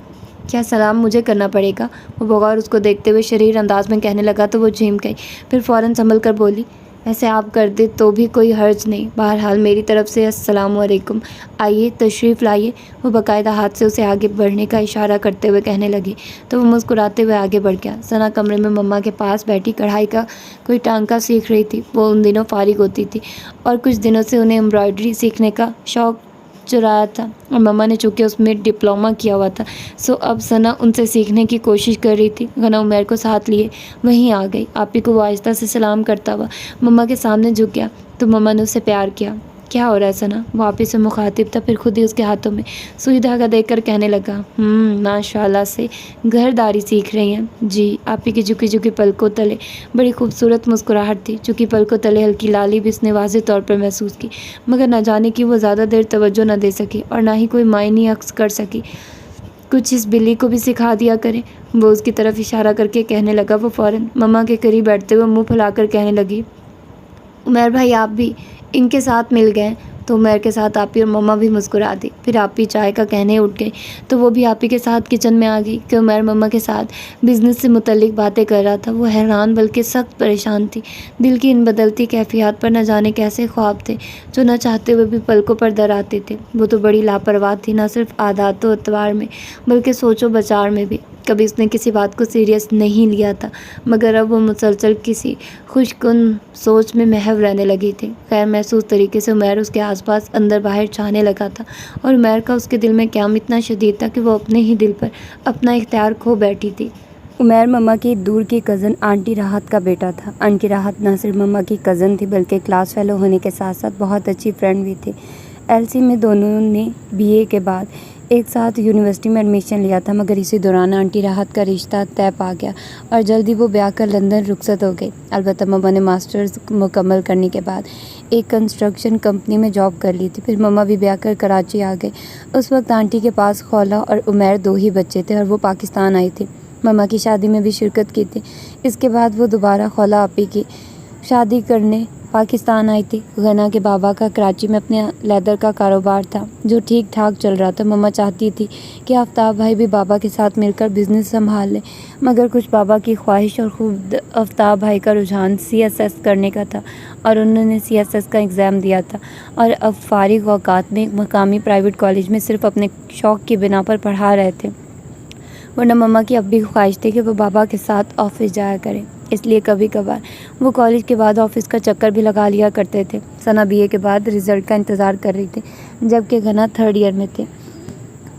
کیا سلام مجھے کرنا پڑے گا؟ وہ بغور اس کو دیکھتے ہوئے شریر انداز میں کہنے لگا تو وہ جھیم گئی، پھر فوراً سنبھل کر بولی، ایسے آپ کر دے تو بھی کوئی حرج نہیں، بہرحال میری طرف سے السلام علیکم، آئیے تشریف لائیے۔ وہ باقاعدہ ہاتھ سے اسے آگے بڑھنے کا اشارہ کرتے ہوئے کہنے لگی تو وہ مسکراتے ہوئے آگے بڑھ گیا۔ ثنا کمرے میں مما کے پاس بیٹھی کڑھائی کا کوئی ٹانکا سیکھ رہی تھی۔ وہ ان دنوں فارغ ہوتی تھی اور کچھ دنوں سے انہیں امبرائڈری سیکھنے کا شوق چرایا تھا، اور مما نے چونکہ اس میں ڈپلومہ کیا ہوا تھا، سو اب ثنا ان سے سیکھنے کی کوشش کر رہی تھی۔ غنا عمیر کو ساتھ لیے وہیں آ گئی۔ آپی کو وہ آہستہ سے سلام کرتا ہوا مما کے سامنے جھک گیا تو مما نے اسے پیار کیا۔ کیا ہو رہا ہے ثنا؟ وہ آپی سے مخاطب تھا، پھر خود ہی اس کے ہاتھوں میں سوئی دھاگا دیکھ کر کہنے لگا، ماشاء اللہ سے گھرداری سیکھ رہی ہیں۔ جی۔ آپی کی جھکی جھکی پلکوں تلے بڑی خوبصورت مسکراہٹ تھی، چونکہ پلکوں تلے ہلکی لالی بھی اس نے واضح طور پر محسوس کی، مگر نہ جانے کی وہ زیادہ دیر توجہ نہ دے سکی اور نہ ہی کوئی معنی عکس کر سکی۔ کچھ اس بلی کو بھی سکھا دیا کرے، وہ اس کی طرف اشارہ کر کے کہنے لگا۔ وہ فوراً مما کے قریب بیٹھتے ہوئے منہ پھیلا کر کہنے لگی، عمیر بھائی آپ بھی ان کے ساتھ مل گئے؟ تو عمیر کے ساتھ آپی اور مما بھی مسکرا دی۔ پھر آپی چائے کا کہنے اٹھ گئی تو وہ بھی آپی کے ساتھ کچن میں آ گئی کہ عمیر مما کے ساتھ بزنس سے متعلق باتیں کر رہا تھا۔ وہ حیران بلکہ سخت پریشان تھی۔ دل کی ان بدلتی کیفیات پر نہ جانے کیسے خواب تھے جو نہ چاہتے ہوئے بھی پلکوں پر در آتے تھے۔ وہ تو بڑی لاپرواہ تھی، نہ صرف عادات و اطوار میں بلکہ سوچ و بچار میں بھی۔ کبھی اس نے کسی بات کو سیریس نہیں لیا تھا، مگر اب وہ مسلسل کسی خوش کن سوچ میں محو رہنے لگی تھی۔ غیر محسوس طریقے سے عمیر اس کے آس پاس اندر باہر چھانے لگا تھا، اور عمیر کا اس کے دل میں قیام اتنا شدید تھا کہ وہ اپنے ہی دل پر اپنا اختیار کھو بیٹھی تھی۔ عمیر مما کی دور کی کزن آنٹی راحت کا بیٹا تھا۔ آنٹی راحت نہ صرف مما کی کزن تھی بلکہ کلاس فیلو ہونے کے ساتھ ساتھ بہت اچھی فرینڈ بھی تھی۔ ایل سی میں دونوں نے BA کے بعد ایک ساتھ یونیورسٹی میں ایڈمیشن لیا تھا، مگر اسی دوران آنٹی راحت کا رشتہ طے پا گیا اور جلد ہی وہ بیاہ کر لندن رخصت ہو گئی۔ البتہ مما نے ماسٹرز مکمل کرنے کے بعد ایک کنسٹرکشن کمپنی میں جاب کر لی تھی۔ پھر مما بھی بیاہ کر کراچی آ گئی۔ اس وقت آنٹی کے پاس خولہ اور عمیر 2 ہی بچے تھے اور وہ پاکستان آئی تھی۔ مما کی شادی میں بھی شرکت کی تھی۔ اس کے بعد وہ دوبارہ خولہ آپی کی شادی کرنے پاکستان آئی تھی۔ غنا کے بابا کا کراچی میں اپنے لیدر کا کاروبار تھا جو ٹھیک ٹھاک چل رہا تھا۔ مما چاہتی تھی کہ آفتاب بھائی بھی بابا کے ساتھ مل کر بزنس سنبھال لیں، مگر کچھ بابا کی خواہش اور خود آفتاب بھائی کا رجحان CSS کرنے کا تھا، اور انہوں نے CSS کا ایگزام دیا تھا اور اب فارغ اوقات میں ایک مقامی پرائیویٹ کالج میں صرف اپنے شوق کی بنا پر پڑھا رہے تھے، ورنہ مما کی اب بھی خواہش تھی کہ وہ بابا کے ساتھ آفس جایا کریں۔ اس لیے کبھی کبھار وہ کالج کے بعد آفس کا چکر بھی لگا لیا کرتے تھے۔ ثنا BA کے بعد رزلٹ کا انتظار کر رہی تھی، جبکہ غنا 3rd ایئر میں تھے۔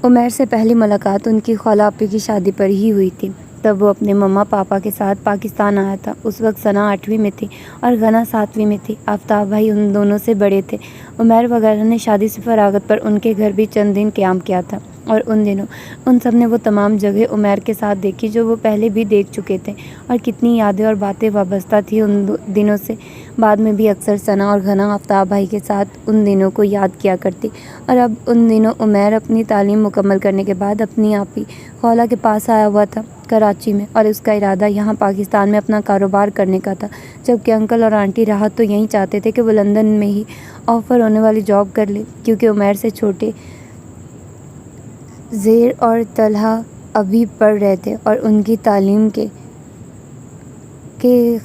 عمیر سے پہلی ملاقات ان کی خالہ آپی کی شادی پر ہی ہوئی تھی۔ تب وہ اپنے مما پاپا کے ساتھ پاکستان آیا تھا۔ اس وقت ثنا 8ویں میں تھی اور غنا 7ویں میں تھی۔ آفتاب بھائی ان دونوں سے بڑے تھے۔ عمیر وغیرہ نے شادی سے فراغت پر ان کے گھر بھی چند دن قیام کیا تھا، اور ان دنوں ان سب نے وہ تمام جگہ عمیر کے ساتھ دیکھی جو وہ پہلے بھی دیکھ چکے تھے، اور کتنی یادیں اور باتیں وابستہ تھیں ان دنوں سے۔ بعد میں بھی اکثر ثنا اور غنا آفتاب بھائی کے ساتھ ان دنوں کو یاد کیا کرتی، اور اب ان دنوں عمیر اپنی تعلیم مکمل کرنے کے بعد اپنی آپی خولہ کے پاس آیا ہوا تھا کراچی میں، اور اس کا ارادہ یہاں پاکستان میں اپنا کاروبار کرنے کا تھا، جبکہ انکل اور آنٹی راحت تو یہی چاہتے تھے کہ وہ لندن میں ہی آفر ہونے والی جاب کر لے، کیونکہ عمیر سے چھوٹے زیر اور طلحہ ابھی پڑھ رہے تھے اور ان کی تعلیم کے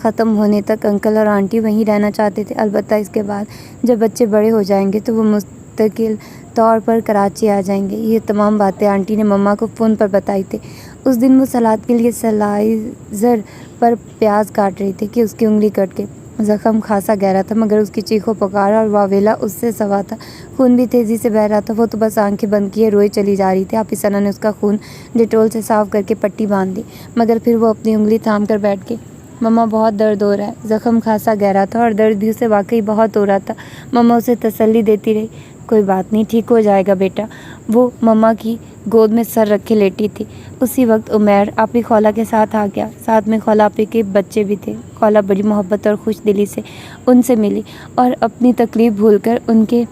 ختم ہونے تک انکل اور آنٹی وہیں رہنا چاہتے تھے۔ البتہ اس کے بعد جب بچے بڑے ہو جائیں گے تو وہ مستقل طور پر کراچی آ جائیں گے۔ یہ تمام باتیں آنٹی نے مما کو فون پر بتائی تھی۔ اس دن وہ سلاد کے لیے سلائزر پر پیاز کاٹ رہی تھی کہ اس کی انگلی کٹ گئی۔ زخم خاصا گہرا تھا، مگر اس کی چیخو پکار اور واویلا اس سے سوا تھا۔ خون بھی تیزی سے بہہ رہا تھا۔ وہ تو بس آنکھیں بند کیے روئے چلی جا رہی تھی۔ آپی ثنا نے اس کا خون ڈیٹول سے صاف کر کے پٹی باندھ دی، مگر پھر وہ اپنی انگلی تھام کر بیٹھ گئی۔ مما بہت درد ہو رہا ہے۔ زخم خاصا گہرا تھا اور درد بھی اسے واقعی بہت ہو رہا تھا۔ مما اسے تسلی دیتی رہی، کوئی بات نہیں، ٹھیک ہو جائے گا بیٹا۔ وہ مما کی گود میں سر رکھے لیٹی تھی۔ اسی وقت عمیر آپی خولہ کے ساتھ آ گیا، ساتھ میں خولہ آپی کے بچے بھی تھے۔ خولہ بڑی محبت اور خوش دلی سے ان سے ملی اور اپنی تکلیف بھول کر ان کے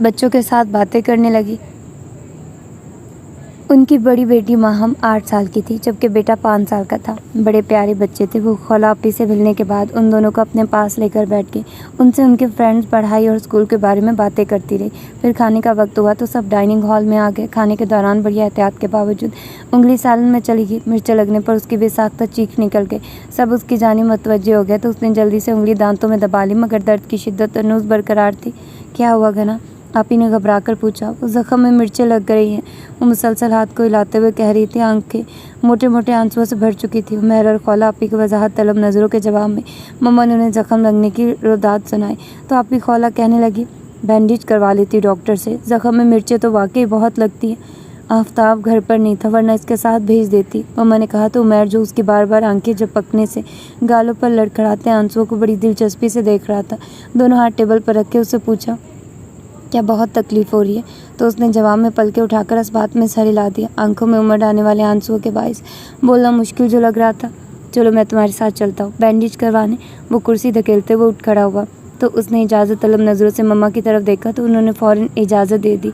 بچوں کے ساتھ باتیں کرنے لگی۔ ان کی بڑی بیٹی ماہم 8 سال کی تھی جبکہ بیٹا 5 سال کا تھا۔ بڑے پیارے بچے تھے وہ۔ خولا آپی سے ملنے کے بعد ان دونوں کو اپنے پاس لے کر بیٹھ گئی، ان سے ان کے فرینڈز، پڑھائی اور اسکول کے بارے میں باتیں کرتی رہی۔ پھر کھانے کا وقت ہوا تو سب ڈائننگ ہال میں آ گئے۔ کھانے کے دوران بڑی احتیاط کے باوجود انگلی سالن میں چلی گئی۔ مرچیں لگنے پر اس کی بے ساختہ چیخ نکل گئی۔ سب اس کی جانب متوجہ ہو گئے تو اس نے جلدی سے انگلی دانتوں میں دبا لی، مگر درد کی شدت تنوز برقرار تھی۔ کیا ہوا گنا؟ آپی نے گھبرا کر پوچھا۔ وہ زخم میں مرچیں لگ رہی ہیں، وہ مسلسل ہاتھ کو ہلاتے ہوئے کہہ رہی تھی۔ آنکھیں موٹے موٹے آنسوؤں سے بھر چکی تھی۔ عمیر اور خولا آپی کی وضاحت طلب نظروں کے جواب میں مما نے انہیں زخم لگنے کی روداد سنائی تو آپی خولا کہنے لگی، بینڈیج کروا لیتی ڈاکٹر سے، زخم میں مرچیں تو واقعی بہت لگتی ہیں۔ آفتاب گھر پر نہیں تھا ورنہ اس کے ساتھ بھیج دیتی، مما نے کہا تو عمیر جو اس کی بار بار آنکھیں جھپکنے سے گالوں پر لڑکھڑاتے آنسوؤں کو بڑی دلچسپی سے دیکھ رہا تھا، دونوں ہاتھ ٹیبل پر رکھ کے اس سے پوچھا، کیا بہت تکلیف ہو رہی ہے؟ تو اس نے جواب میں پلکیں اٹھا کر اس بات میں سر ہلا دیا، آنکھوں میں امڑ آنے والے آنسوؤں کے باعث بولنا مشکل جو لگ رہا تھا۔ چلو میں تمہارے ساتھ چلتا ہوں بینڈیج کروانے۔ وہ کرسی دھکیلتے ہوئے اٹھ کھڑا ہوا تو اس نے اجازت طلب نظروں سے مما کی طرف دیکھا تو انہوں نے فوراً اجازت دے دی۔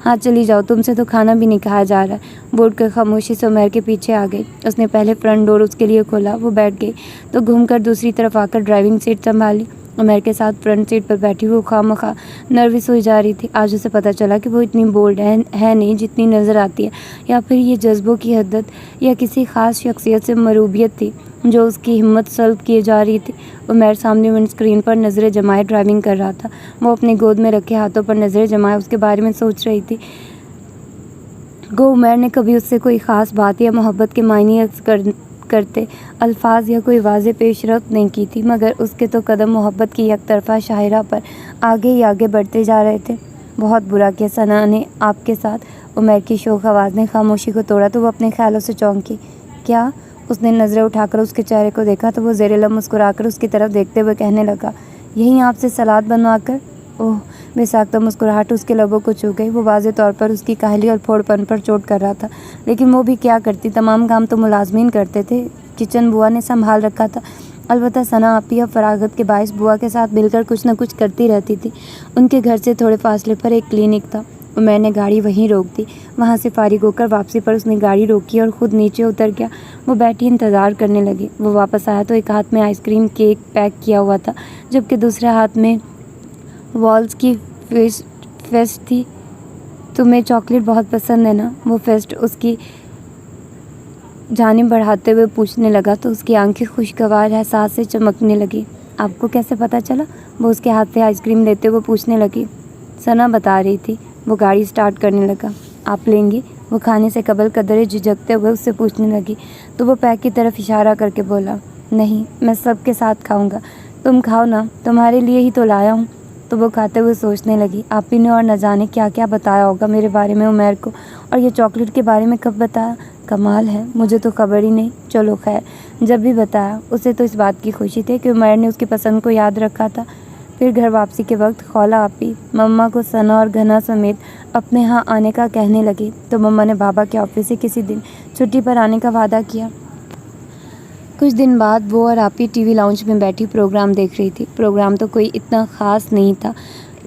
ہاں چلی جاؤ، تم سے تو کھانا بھی نہیں کھایا جا رہا ہے۔ وہ اٹھ کر خاموشی سے عمیر کے پیچھے آ گئی۔ اس نے پہلے فرنٹ ڈور اس کے لیے کھولا، وہ بیٹھ گئی تو گھوم کر دوسری طرف آ کر ڈرائیونگ سیٹ سنبھالی۔ عمیر کے ساتھ فرنٹ سیٹ پر بیٹھی وہ خواہ نروس ہوئی جا رہی تھی۔ آج اسے پتہ چلا کہ وہ اتنی بولڈ ہے نہیں جتنی نظر آتی ہے، یا پھر یہ جذبوں کی حدت یا کسی خاص شخصیت سے مروبیت تھی جو اس کی ہمت سلب کیے جا رہی تھی۔ عمیر سامنے ونڈ اسکرین پر نظریں جمائے ڈرائیونگ کر رہا تھا۔ وہ اپنے گود میں رکھے ہاتھوں پر نظریں جمائے اس کے بارے میں سوچ رہی تھی۔ گو عمیر نے کبھی اس سے کوئی خاص بات یا محبت کے معنی کرتے الفاظ یا کوئی واضح پیش رفت نہیں کی تھی، مگر اس کے تو قدم محبت کی یک طرفہ شاہراہ پر آگے ہی آگے بڑھتے جا رہے تھے۔ بہت برا کیا ثنا نے آپ کے ساتھ؟ عمیر کی شوخ آواز نے خاموشی کو توڑا تو وہ اپنے خیالوں سے چونکی۔ کیا؟ اس نے نظریں اٹھا کر اس کے چہرے کو دیکھا تو وہ زیر لب مسکرا کر اس کی طرف دیکھتے ہوئے کہنے لگا، یہیں آپ سے سلاد بنوا کر؟ اوہ! بے ساختہ مسکراہٹ اس کے لبوں کو چھو گئی۔ وہ واضح طور پر اس کی کاہلی اور پھوڑ پن پر چوٹ کر رہا تھا، لیکن وہ بھی کیا کرتی، تمام کام تو ملازمین کرتے تھے، کچن بوا نے سنبھال رکھا تھا۔ البتہ ثنا آپی اب فراغت کے باعث بوا کے ساتھ مل کر کچھ نہ کچھ کرتی رہتی تھی۔ ان کے گھر سے تھوڑے فاصلے پر ایک کلینک تھا۔ عمیر نے گاڑی وہیں روک دی۔ وہاں سے فارغ ہو کر واپسی پر اس نے گاڑی روکی اور خود نیچے اتر گیا۔ وہ بیٹھی انتظار کرنے لگی۔ وہ واپس آیا تو ایک ہاتھ میں آئس کریم کیک پیک کیا ہوا تھا جبکہ دوسرے ہاتھ میں والز کی فیسٹ تھی۔ تمہیں چاکلیٹ بہت پسند ہے نا؟ وہ فیسٹ اس کی جانب بڑھاتے ہوئے پوچھنے لگا تو اس کی آنکھیں خوشگوار احساس سے چمکنے لگی۔ آپ کو کیسے پتہ چلا؟ وہ اس کے ہاتھ سے آئس کریم لیتے ہوئے پوچھنے لگی۔ ثنا بتا رہی تھی۔ وہ گاڑی سٹارٹ کرنے لگا۔ آپ لیں گی؟ وہ کھانے سے قبل قدرے جھجکتے ہوئے اس سے پوچھنے لگی تو وہ پیک کی طرف اشارہ کر کے بولا، نہیں، میں سب کے ساتھ کھاؤں گا۔ تم کھاؤ نا، تمہارے لیے ہی تو لایا ہوں۔ تو وہ کھاتے ہوئے سوچنے لگی، آپی نے اور نہ جانے کیا کیا بتایا ہوگا میرے بارے میں عمیر کو، اور یہ چاکلیٹ کے بارے میں کب بتایا؟ کمال ہے، مجھے تو خبر ہی نہیں۔ چلو خیر، جب بھی بتایا اسے تو اس بات کی خوشی تھی کہ عمیر نے اس کی پسند کو یاد رکھا تھا۔ پھر گھر واپسی کے وقت خولا آپی مما کو ثنا اور گھنا سمیت اپنے ہاں آنے کا کہنے لگی تو مما نے بابا کے آفس سے کسی دن چھٹی پر آنے کا وعدہ کیا۔ کچھ دن بعد وہ اور آپی ٹی وی لاؤنج میں بیٹھی پروگرام دیکھ رہی تھی۔ پروگرام تو کوئی اتنا خاص نہیں تھا،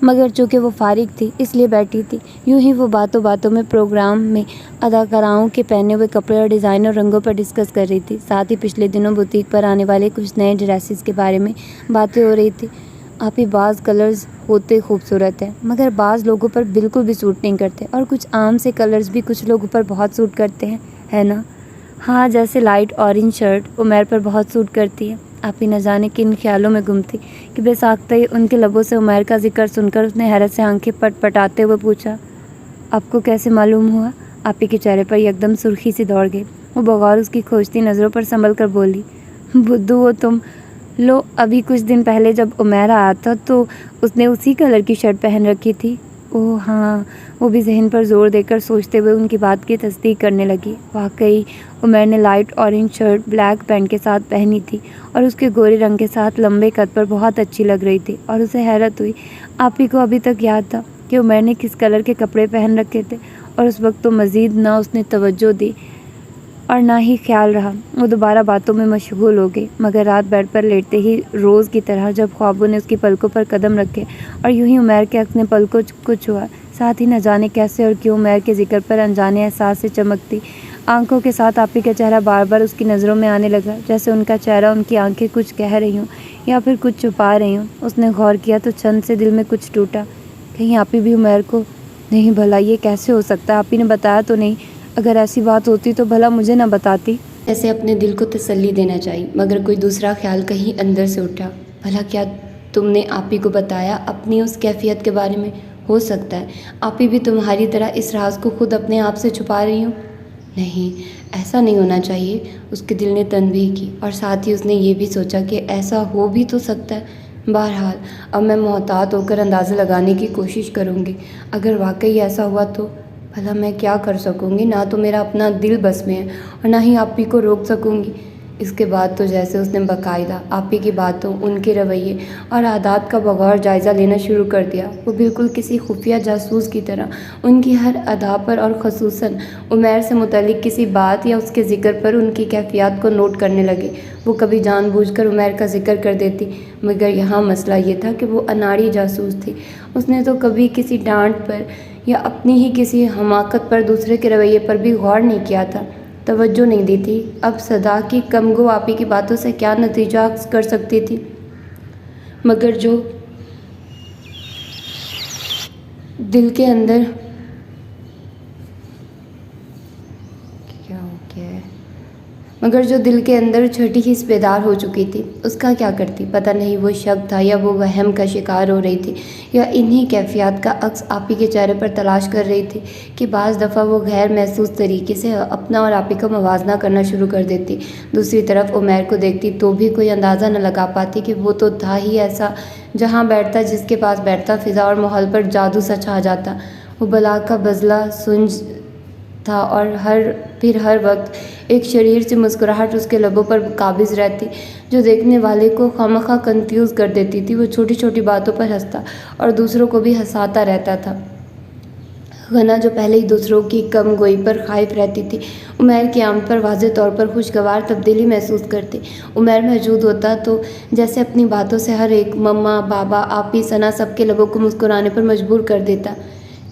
مگر چونکہ وہ فارغ تھی اس لیے بیٹھی تھی۔ یوں ہی وہ باتوں باتوں میں پروگرام میں اداکاراؤں کے پہنے ہوئے کپڑے اور ڈیزائن اور رنگوں پر ڈسکس کر رہی تھی۔ ساتھ ہی پچھلے دنوں بوتیک پر آنے والے کچھ نئے ڈریسز کے بارے میں باتیں ہو رہی تھی۔ آپی بعض کلرز ہوتے خوبصورت ہیں مگر بعض لوگوں پر بالکل بھی سوٹ نہیں کرتے، اور کچھ عام سے کلرز بھی کچھ لوگوں پر بہت سوٹ کرتے ہیں، ہے نا؟ ہاں، جیسے لائٹ اورنج شرٹ عمیر پر بہت سوٹ کرتی ہے۔ آپی نہ جانے کن خیالوں میں گم تھی کہ بے ساختہ ہی ان کے لبوں سے عمیر کا ذکر سن کر اس نے حیرت سے آنکھیں پٹ پٹاتے ہوئے پوچھا، آپ کو کیسے معلوم ہوا؟ آپی کے چہرے پر یکدم سرخی سی دوڑ گئی۔ وہ بغور اس کی کھوجتی نظروں پر سنبھل کر بولی، بدھو وہ تم لو، ابھی کچھ دن پہلے جب عمیر آیا تھا تو اس نے اسی کلر کی شرٹ پہن رکھی تھی۔ اوہ ہاں، وہ بھی ذہن پر زور دے کر سوچتے ہوئے ان کی بات کی تصدیق کرنے لگی۔ واقعی عمیر نے light orange shirt black pant کے ساتھ پہنی تھی اور اس کے گورے رنگ کے ساتھ لمبے قد پر بہت اچھی لگ رہی تھی، اور اسے حیرت ہوئی۔ آپی کو ابھی تک یاد تھا کہ عمیر نے کس کلر کے کپڑے پہن رکھے تھے، اور اس وقت تو مزید نہ اس نے توجہ دی اور نہ ہی خیال رہا۔ وہ دوبارہ باتوں میں مشغول ہو گئی، مگر رات بیڈ پر لیٹتے ہی روز کی طرح جب خوابوں نے اس کی پلکوں پر قدم رکھے اور یوں ہی عمیر کے عکس نے پلکوں کو چھوا، ساتھ ہی نہ جانے کیسے اور کیوں عمیر کے ذکر پر انجانے احساس سے چمکتی آنکھوں کے ساتھ آپی کا چہرہ بار بار اس کی نظروں میں آنے لگا، جیسے ان کا چہرہ ان کی آنکھیں کچھ کہہ رہی ہوں یا پھر کچھ چھپا رہی ہوں۔ اس نے غور کیا تو چند سے دل میں کچھ ٹوٹا، کہیں آپی بھی عمیر کو نہیں، بھلا یہ کیسے ہو سکتا ہے؟ آپی نے بتایا تو نہیں؟ اگر ایسی بات ہوتی تو بھلا مجھے نہ بتاتی؟ ایسے اپنے دل کو تسلی دینا چاہیے، مگر کوئی دوسرا خیال کہیں اندر سے اٹھا، بھلا کیا تم نے آپی کو بتایا اپنی اس کیفیت کے بارے میں؟ ہو سکتا ہے آپی بھی تمہاری طرح اس راز کو خود اپنے آپ سے چھپا رہی ہوں۔ نہیں، ایسا نہیں ہونا چاہیے، اس کے دل نے تنبیہ کی، اور ساتھ ہی اس نے یہ بھی سوچا کہ ایسا ہو بھی تو سکتا ہے۔ بہرحال اب میں محتاط ہو کر اندازہ لگانے کی کوشش کروں گی، اگر واقعی ایسا ہوا تو بھلا میں کیا کر سکوں گی؟ نہ تو میرا اپنا دل بس میں ہے اور نہ ہی آپی کو روک سکوں گی۔ اس کے بعد تو جیسے اس نے باقاعدہ آپی کی باتوں، ان کے رویے اور عادات کا بغور جائزہ لینا شروع کر دیا۔ وہ بالکل کسی خفیہ جاسوس کی طرح ان کی ہر ادا پر اور خصوصاً عمیر سے متعلق کسی بات یا اس کے ذکر پر ان کی کیفیات کو نوٹ کرنے لگے۔ وہ کبھی جان بوجھ کر عمیر کا ذکر کر دیتی، مگر یہاں مسئلہ یہ تھا کہ وہ اناڑی جاسوس تھی۔ اس نے تو کبھی کسی ڈانٹ پر یا اپنی ہی کسی حماقت پر دوسرے کے رویے پر بھی غور نہیں کیا تھا، توجہ نہیں دی تھی۔ اب صدا کی کم گو آپی کی باتوں سے کیا نتیجہ اخذ کر سکتی تھی؟ مگر جو دل کے اندر چھٹی ہی بیدار ہو چکی تھی، اس کا کیا کرتی؟ پتہ نہیں وہ شک تھا یا وہ وہم کا شکار ہو رہی تھی یا انہی کیفیات کا عکس آپی کے چہرے پر تلاش کر رہی تھی کہ بعض دفعہ وہ غیر محسوس طریقے سے اپنا اور آپی کا موازنہ کرنا شروع کر دیتی۔ دوسری طرف عمیر کو دیکھتی تو بھی کوئی اندازہ نہ لگا پاتی کہ وہ تو تھا ہی ایسا، جہاں بیٹھتا، جس کے پاس بیٹھتا، فضا اور ماحول پر جادو سا چھا جاتا۔ وہ بلا کا بزلہ سنج تھا اور پھر ہر وقت ایک شریر سی مسکراہٹ اس کے لبوں پر قابض رہتی، جو دیکھنے والے کو خوامخواہ کنفیوز کر دیتی تھی۔ وہ چھوٹی چھوٹی باتوں پر ہنستا اور دوسروں کو بھی ہنساتا رہتا تھا، غنا جو پہلے ہی دوسروں کی کم گوئی پر خائف رہتی تھی، عمیر کی آمد پر واضح طور پر خوشگوار تبدیلی محسوس کرتی۔ عمیر موجود ہوتا تو جیسے اپنی باتوں سے ہر ایک مما، بابا، آپی، ثنا سب کے لبوں کو مسکرانے پر مجبور کر دیتا۔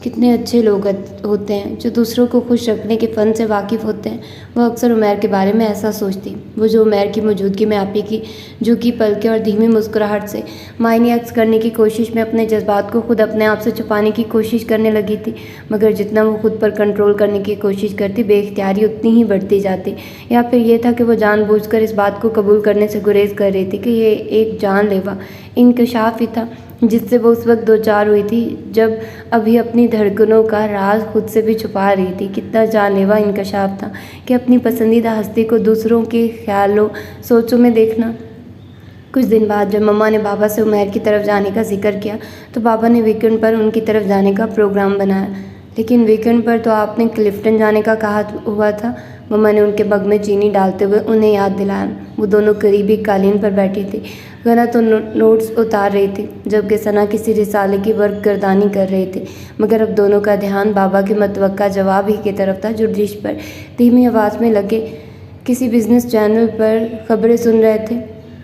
کتنے اچھے لوگ ہوتے ہیں جو دوسروں کو خوش رکھنے کے فن سے واقف ہوتے ہیں، وہ اکثر عمیر کے بارے میں ایسا سوچتی۔ وہ جو عمیر کی موجودگی میں آپی کی جھکی پلکیں اور دھیمی مسکراہٹ سے معنی عکس کرنے کی کوشش میں اپنے جذبات کو خود اپنے آپ سے چھپانے کی کوشش کرنے لگی تھی، مگر جتنا وہ خود پر کنٹرول کرنے کی کوشش کرتی، بے اختیاری اتنی ہی بڑھتی جاتی۔ یا پھر یہ تھا کہ وہ جان بوجھ کر اس بات کو قبول کرنے سے گریز کر رہی تھی کہ یہ ایک جان لیوا انکشاف ہی تھا جس سے وہ اس وقت دوچار ہوئی تھی جب ابھی اپنی دھڑکنوں کا راز خود سے بھی چھپا رہی تھی۔ کتنا جان لیوا انکشاف تھا کہ اپنی پسندیدہ ہستی کو دوسروں کے خیالوں سوچوں میں دیکھنا۔ کچھ دن بعد جب مما نے بابا سے عمیر کی طرف جانے کا ذکر کیا تو بابا نے ویکینڈ پر ان کی طرف جانے کا پروگرام بنایا۔ لیکن ویکینڈ پر تو آپ نے کلفٹن جانے کا کہا ہوا تھا، مما نے ان کے مگ میں چینی ڈالتے ہوئے انہیں یاد دلایا۔ وہ دونوں قریبی قالین پر بیٹھی تھی، غنا تو نوٹس اتار رہی تھی جبکہ ثنا کسی رسالے کی ورق گردانی کر رہی تھی، مگر اب دونوں کا دھیان بابا کے متوقع جواب ہی کی طرف تھا جو ڈش پر دھیمی آواز میں لگے کسی بزنس چینل پر خبریں سن رہے تھے۔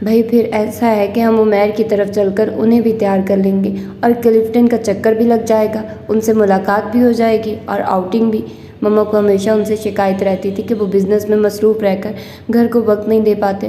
بھئی پھر ایسا ہے کہ ہم عمیر کی طرف چل کر انہیں بھی تیار کر لیں گے اور کلفٹن کا چکر بھی لگ جائے گا، ان سے ملاقات بھی ہو جائے گی اور آؤٹنگ بھی۔ مما کو ہمیشہ ان سے شکایت رہتی تھی کہ وہ بزنس میں مصروف رہ کر گھر کو وقت نہیں دے پاتے۔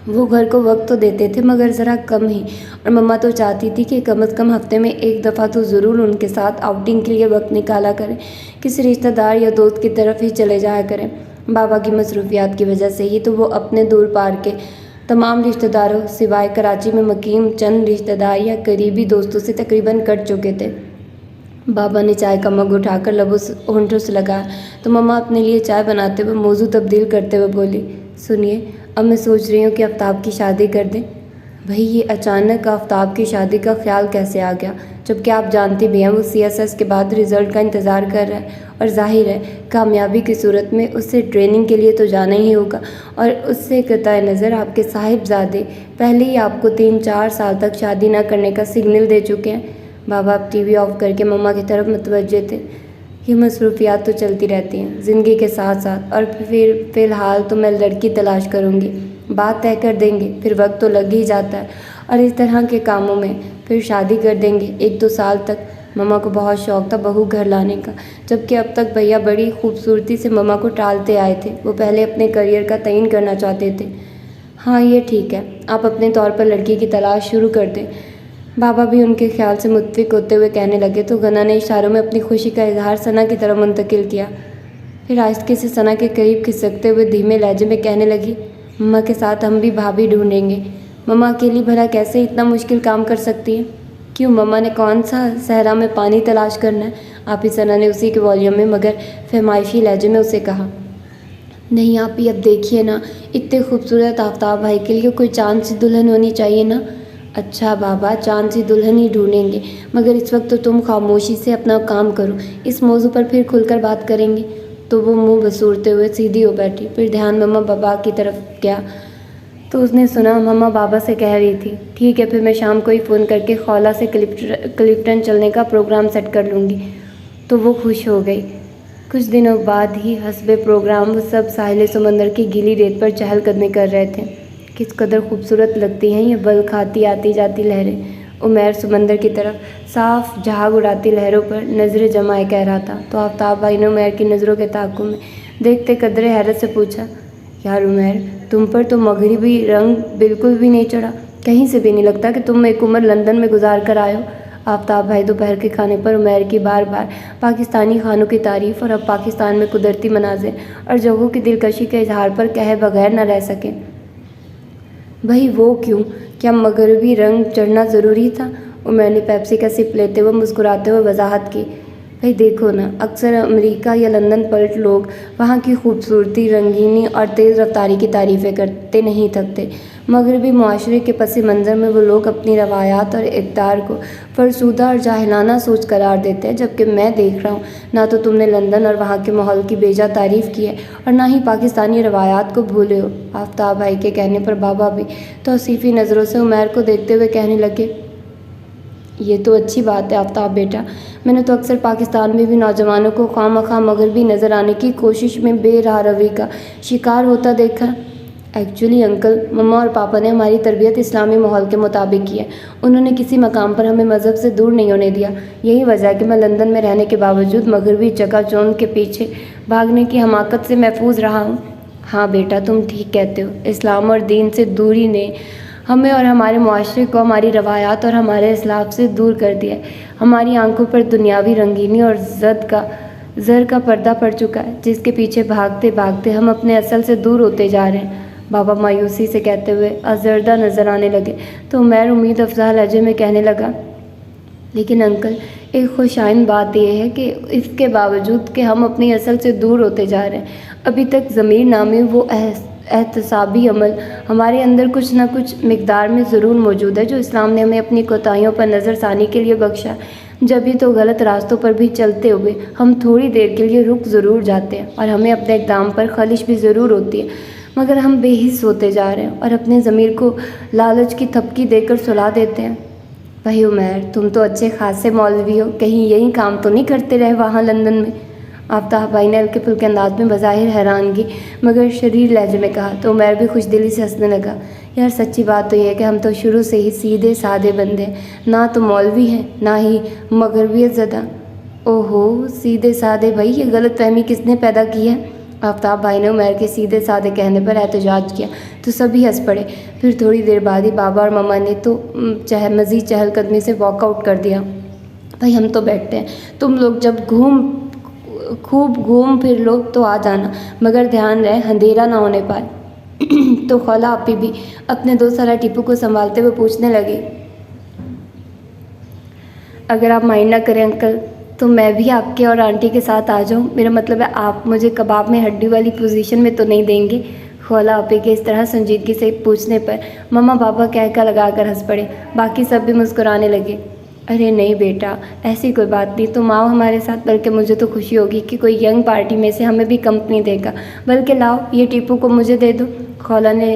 وہ گھر کو وقت تو دیتے تھے مگر ذرا کم ہی، اور مما تو چاہتی تھی کہ کم از کم ہفتے میں ایک دفعہ تو ضرور ان کے ساتھ آؤٹنگ کے لیے وقت نکالا کریں، کسی رشتہ دار یا دوست کی طرف ہی چلے جایا کریں۔ بابا کی مصروفیات کی وجہ سے ہی تو وہ اپنے دور پار کے تمام رشتہ داروں سوائے کراچی میں مقیم چند رشتہ دار یا قریبی دوستوں سے تقریباً کٹ چکے تھے۔ بابا نے چائے کا مگ اٹھا کر ہونٹوں سے لگایا تو مما اپنے لیے چائے بناتے ہوئے موضوع تبدیل کرتے ہوئے بولی، سنیے، اب میں سوچ رہی ہوں کہ آفتاب کی شادی کر دیں۔ بھئی یہ اچانک آفتاب کی شادی کا خیال کیسے آ گیا؟ جبکہ آپ جانتی بھی ہیں وہ CSS کے بعد رزلٹ کا انتظار کر رہا ہے، اور ظاہر ہے کامیابی کی صورت میں اسے ٹریننگ کے لیے تو جانا ہی ہوگا، اور اس سے قطع نظر آپ کے صاحبزادے پہلے ہی آپ کو 3-4 سال تک شادی نہ کرنے کا سگنل دے چکے ہیں۔ بابا اب ٹی وی آف کر کے مما کی طرف متوجہ تھے۔ یہ مصروفیات تو چلتی رہتی ہیں زندگی کے ساتھ ساتھ، اور پھر فی الحال تو میں لڑکی تلاش کروں گی، بات طے کر دیں گے، پھر وقت تو لگ ہی جاتا ہے، اور اس طرح کے کاموں میں پھر شادی کر دیں گے 1-2 سال تک۔ مما کو بہت شوق تھا بہو گھر لانے کا، جبکہ اب تک بھیا بڑی خوبصورتی سے مما کو ٹالتے آئے تھے۔ وہ پہلے اپنے کریئر کا تعین کرنا چاہتے تھے۔ ہاں یہ ٹھیک ہے، آپ اپنے طور پر لڑکی کی تلاش شروع کر دیں۔ بابا بھی ان کے خیال سے متفق ہوتے ہوئے کہنے لگے تو گنا نے اشاروں میں اپنی خوشی کا اظہار ثنا کی طرف منتقل کیا۔ پھر آہستہ سے ثنا کے قریب کھسکتے ہوئے دھیمے لہجے میں کہنے لگی، مما کے ساتھ ہم بھی بھابھی ڈھونڈیں گے۔ مما اکیلی بھلا کیسے اتنا مشکل کام کر سکتی ہیں؟ کیوں، مما نے کون سا صحرا میں پانی تلاش کرنا ہے؟ آپی، ثنا نے اسی کے والیوم میں مگر فہمائشی لہجے میں اسے کہا۔ نہیں آپی، اب دیکھیے نا، اتنے خوبصورت آفتاب بھائی کے لیے کوئی چاند سی دلہن ہونی چاہیے نا۔ اچھا بابا، چاند سی دلہن ہی ڈھونڈیں گے، مگر اس وقت تو تم خاموشی سے اپنا کام کرو، اس موضوع پر پھر کھل کر بات کریں گے۔ تو وہ منہ بسورتے ہوئے سیدھی ہو بیٹھی، پھر دھیان مما بابا کی طرف گیا تو اس نے سنا مما بابا سے کہہ رہی تھی، ٹھیک ہے، پھر میں شام کو ہی فون کر کے خولہ سے کلفٹن چلنے کا پروگرام سیٹ کر لوں گی۔ تو وہ خوش ہو گئی۔ کچھ دنوں بعد ہی حسب پروگرام وہ سب ساحل سمندر کی گیلی ریت پر چہل قدمی کر رہے تھے۔ کس قدر خوبصورت لگتی ہیں یہ بل کھاتی آتی جاتی لہریں۔ عمیر سمندر کی طرف صاف جہاگ اڑاتی لہروں پر نظریں جمائے کہہ رہا تھا تو آفتاب بھائی نے عمیر کی نظروں کے تعاقب میں دیکھتے قدرے حیرت سے پوچھا، یار عمیر، تم پر تو مغربی رنگ بالکل بھی نہیں چڑھا، کہیں سے بھی نہیں لگتا کہ تم ایک عمر لندن میں گزار کر آئے ہو۔ آفتاب بھائی دوپہر کے کھانے پر عمیر کی بار بار پاکستانی خانوں کی تعریف اور اب پاکستان میں قدرتی مناظر اور جگہوں کی دلکشی کے اظہار پر کہے بغیر نہ رہ سکے۔ بھائی وہ کیوں، کیا مغربی رنگ چڑھنا ضروری تھا؟ عمیر نے پیپسی کا سپ لیتے ہوئے مسکراتے ہوئے وضاحت کی۔ بھائی دیکھو نا، اکثر امریکہ یا لندن پلٹ لوگ وہاں کی خوبصورتی، رنگینی اور تیز رفتاری کی تعریفیں کرتے نہیں تھکتے۔ مغربی معاشرے کے پس منظر میں وہ لوگ اپنی روایات اور اقدار کو فرسودہ اور جاہلانہ سوچ قرار دیتے ہیں، جبکہ میں دیکھ رہا ہوں نہ تو تم نے لندن اور وہاں کے ماحول کی بیجا تعریف کی ہے اور نہ ہی پاکستانی روایات کو بھولے ہو۔ آفتاب بھائی کے کہنے پر بابا بھی توصیفی نظروں سے عمیر کو دیکھتے ہوئے کہنے لگے، یہ تو اچھی بات ہے آفتاب بیٹا، میں نے تو اکثر پاکستان میں بھی نوجوانوں کو خواہ مخواہ مغربی نظر آنے کی کوشش میں بے راہ روی کا شکار ہوتا دیکھا۔ ایکچولی انکل، مما اور پاپا نے ہماری تربیت اسلامی ماحول کے مطابق کی ہے، انہوں نے کسی مقام پر ہمیں مذہب سے دور نہیں ہونے دیا۔ یہی وجہ ہے کہ میں لندن میں رہنے کے باوجود مغربی چکا چوند کے پیچھے بھاگنے کی حماقت سے محفوظ رہا ہوں۔ ہاں بیٹا، تم ٹھیک کہتے ہو، اسلام اور دین سے دوری نے ہمیں اور ہمارے معاشرے کو ہماری روایات اور ہمارے اسلاف سے دور کر دیا ہے۔ ہماری آنکھوں پر دنیاوی رنگینی اور زر کا پردہ پڑ چکا ہے، جس کے پیچھے بھاگتے بھاگتے ہم اپنے اصل سے دور ہوتے جا رہے ہیں۔ بابا مایوسی سے کہتے ہوئے آزردہ نظر آنے لگے تو عمیر امید افزا لہجے میں کہنے لگا، لیکن انکل، ایک خوشائند بات یہ ہے کہ اس کے باوجود کہ ہم اپنی اصل سے دور ہوتے جا رہے ہیں، ابھی تک ضمیر نامی وہ احتسابی عمل ہمارے اندر کچھ نہ کچھ مقدار میں ضرور موجود ہے جو اسلام نے ہمیں اپنی کوتاہیوں پر نظر ثانی کے لیے بخشا۔ جب ہی تو غلط راستوں پر بھی چلتے ہوئے ہم تھوڑی دیر کے لیے رک ضرور جاتے ہیں اور ہمیں اپنے اقدام پر خلش بھی ضرور ہوتی ہے، مگر ہم بے حس ہوتے جا رہے ہیں اور اپنے ضمیر کو لالچ کی تھپکی دے کر سلا دیتے ہیں۔ بھائی عمیر، تم تو اچھے خاصے مولوی ہو، کہیں یہی کام تو نہیں کرتے رہے وہاں لندن میں؟ آفتاب بھائی نے ہلکے پھلکے انداز میں بظاہر حیرانگی مگر شریر لہجے میں کہا تو عمیر بھی خوش دلی سے ہنسنے لگا۔ یار سچی بات تو یہ ہے کہ ہم تو شروع سے ہی سیدھے سادے بندے ہیں، نہ تو مولوی ہیں نہ ہی مغربیت زدہ۔ اوہو، سیدھے سادے، بھائی یہ غلط فہمی کس نے پیدا کی ہے؟ آفتاب بھائی نے عمیر کے سیدھے سادے کہنے پر احتجاج کیا تو سبھی ہنس پڑے۔ پھر تھوڑی دیر بعد ہی بابا اور مما نے تو مزید چہل قدمی سے واک آؤٹ کر دیا۔ بھائی ہم تو بیٹھتے ہیں، تم لوگ جب خوب گھوم پھر لو تو آ جانا، مگر دھیان رہے اندھیرا نہ ہونے پائے۔ تو خالہ آپی بھی اپنے 2 سالہ ٹیپو کو سنبھالتے ہوئے پوچھنے لگی، اگر آپ مائنڈ نہ کریں انکل تو میں بھی آپ کے اور آنٹی کے ساتھ آ جاؤں، میرا مطلب ہے آپ مجھے کباب میں ہڈی والی پوزیشن میں تو نہیں دیں گے؟ خالہ آپی کے اس طرح سنجیدگی سے پوچھنے پر مما بابا کہہ لگا کر ہنس پڑے، باقی سب بھی مسکرانے لگے۔ ارے نہیں بیٹا، ایسی کوئی بات نہیں، تم آؤ ہمارے ساتھ، بلکہ مجھے تو خوشی ہوگی کہ کوئی ینگ پارٹی میں سے ہمیں بھی کمپنی دے گا، بلکہ لاؤ یہ ٹیپو کو مجھے دے دو۔ خالہ نے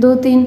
2-3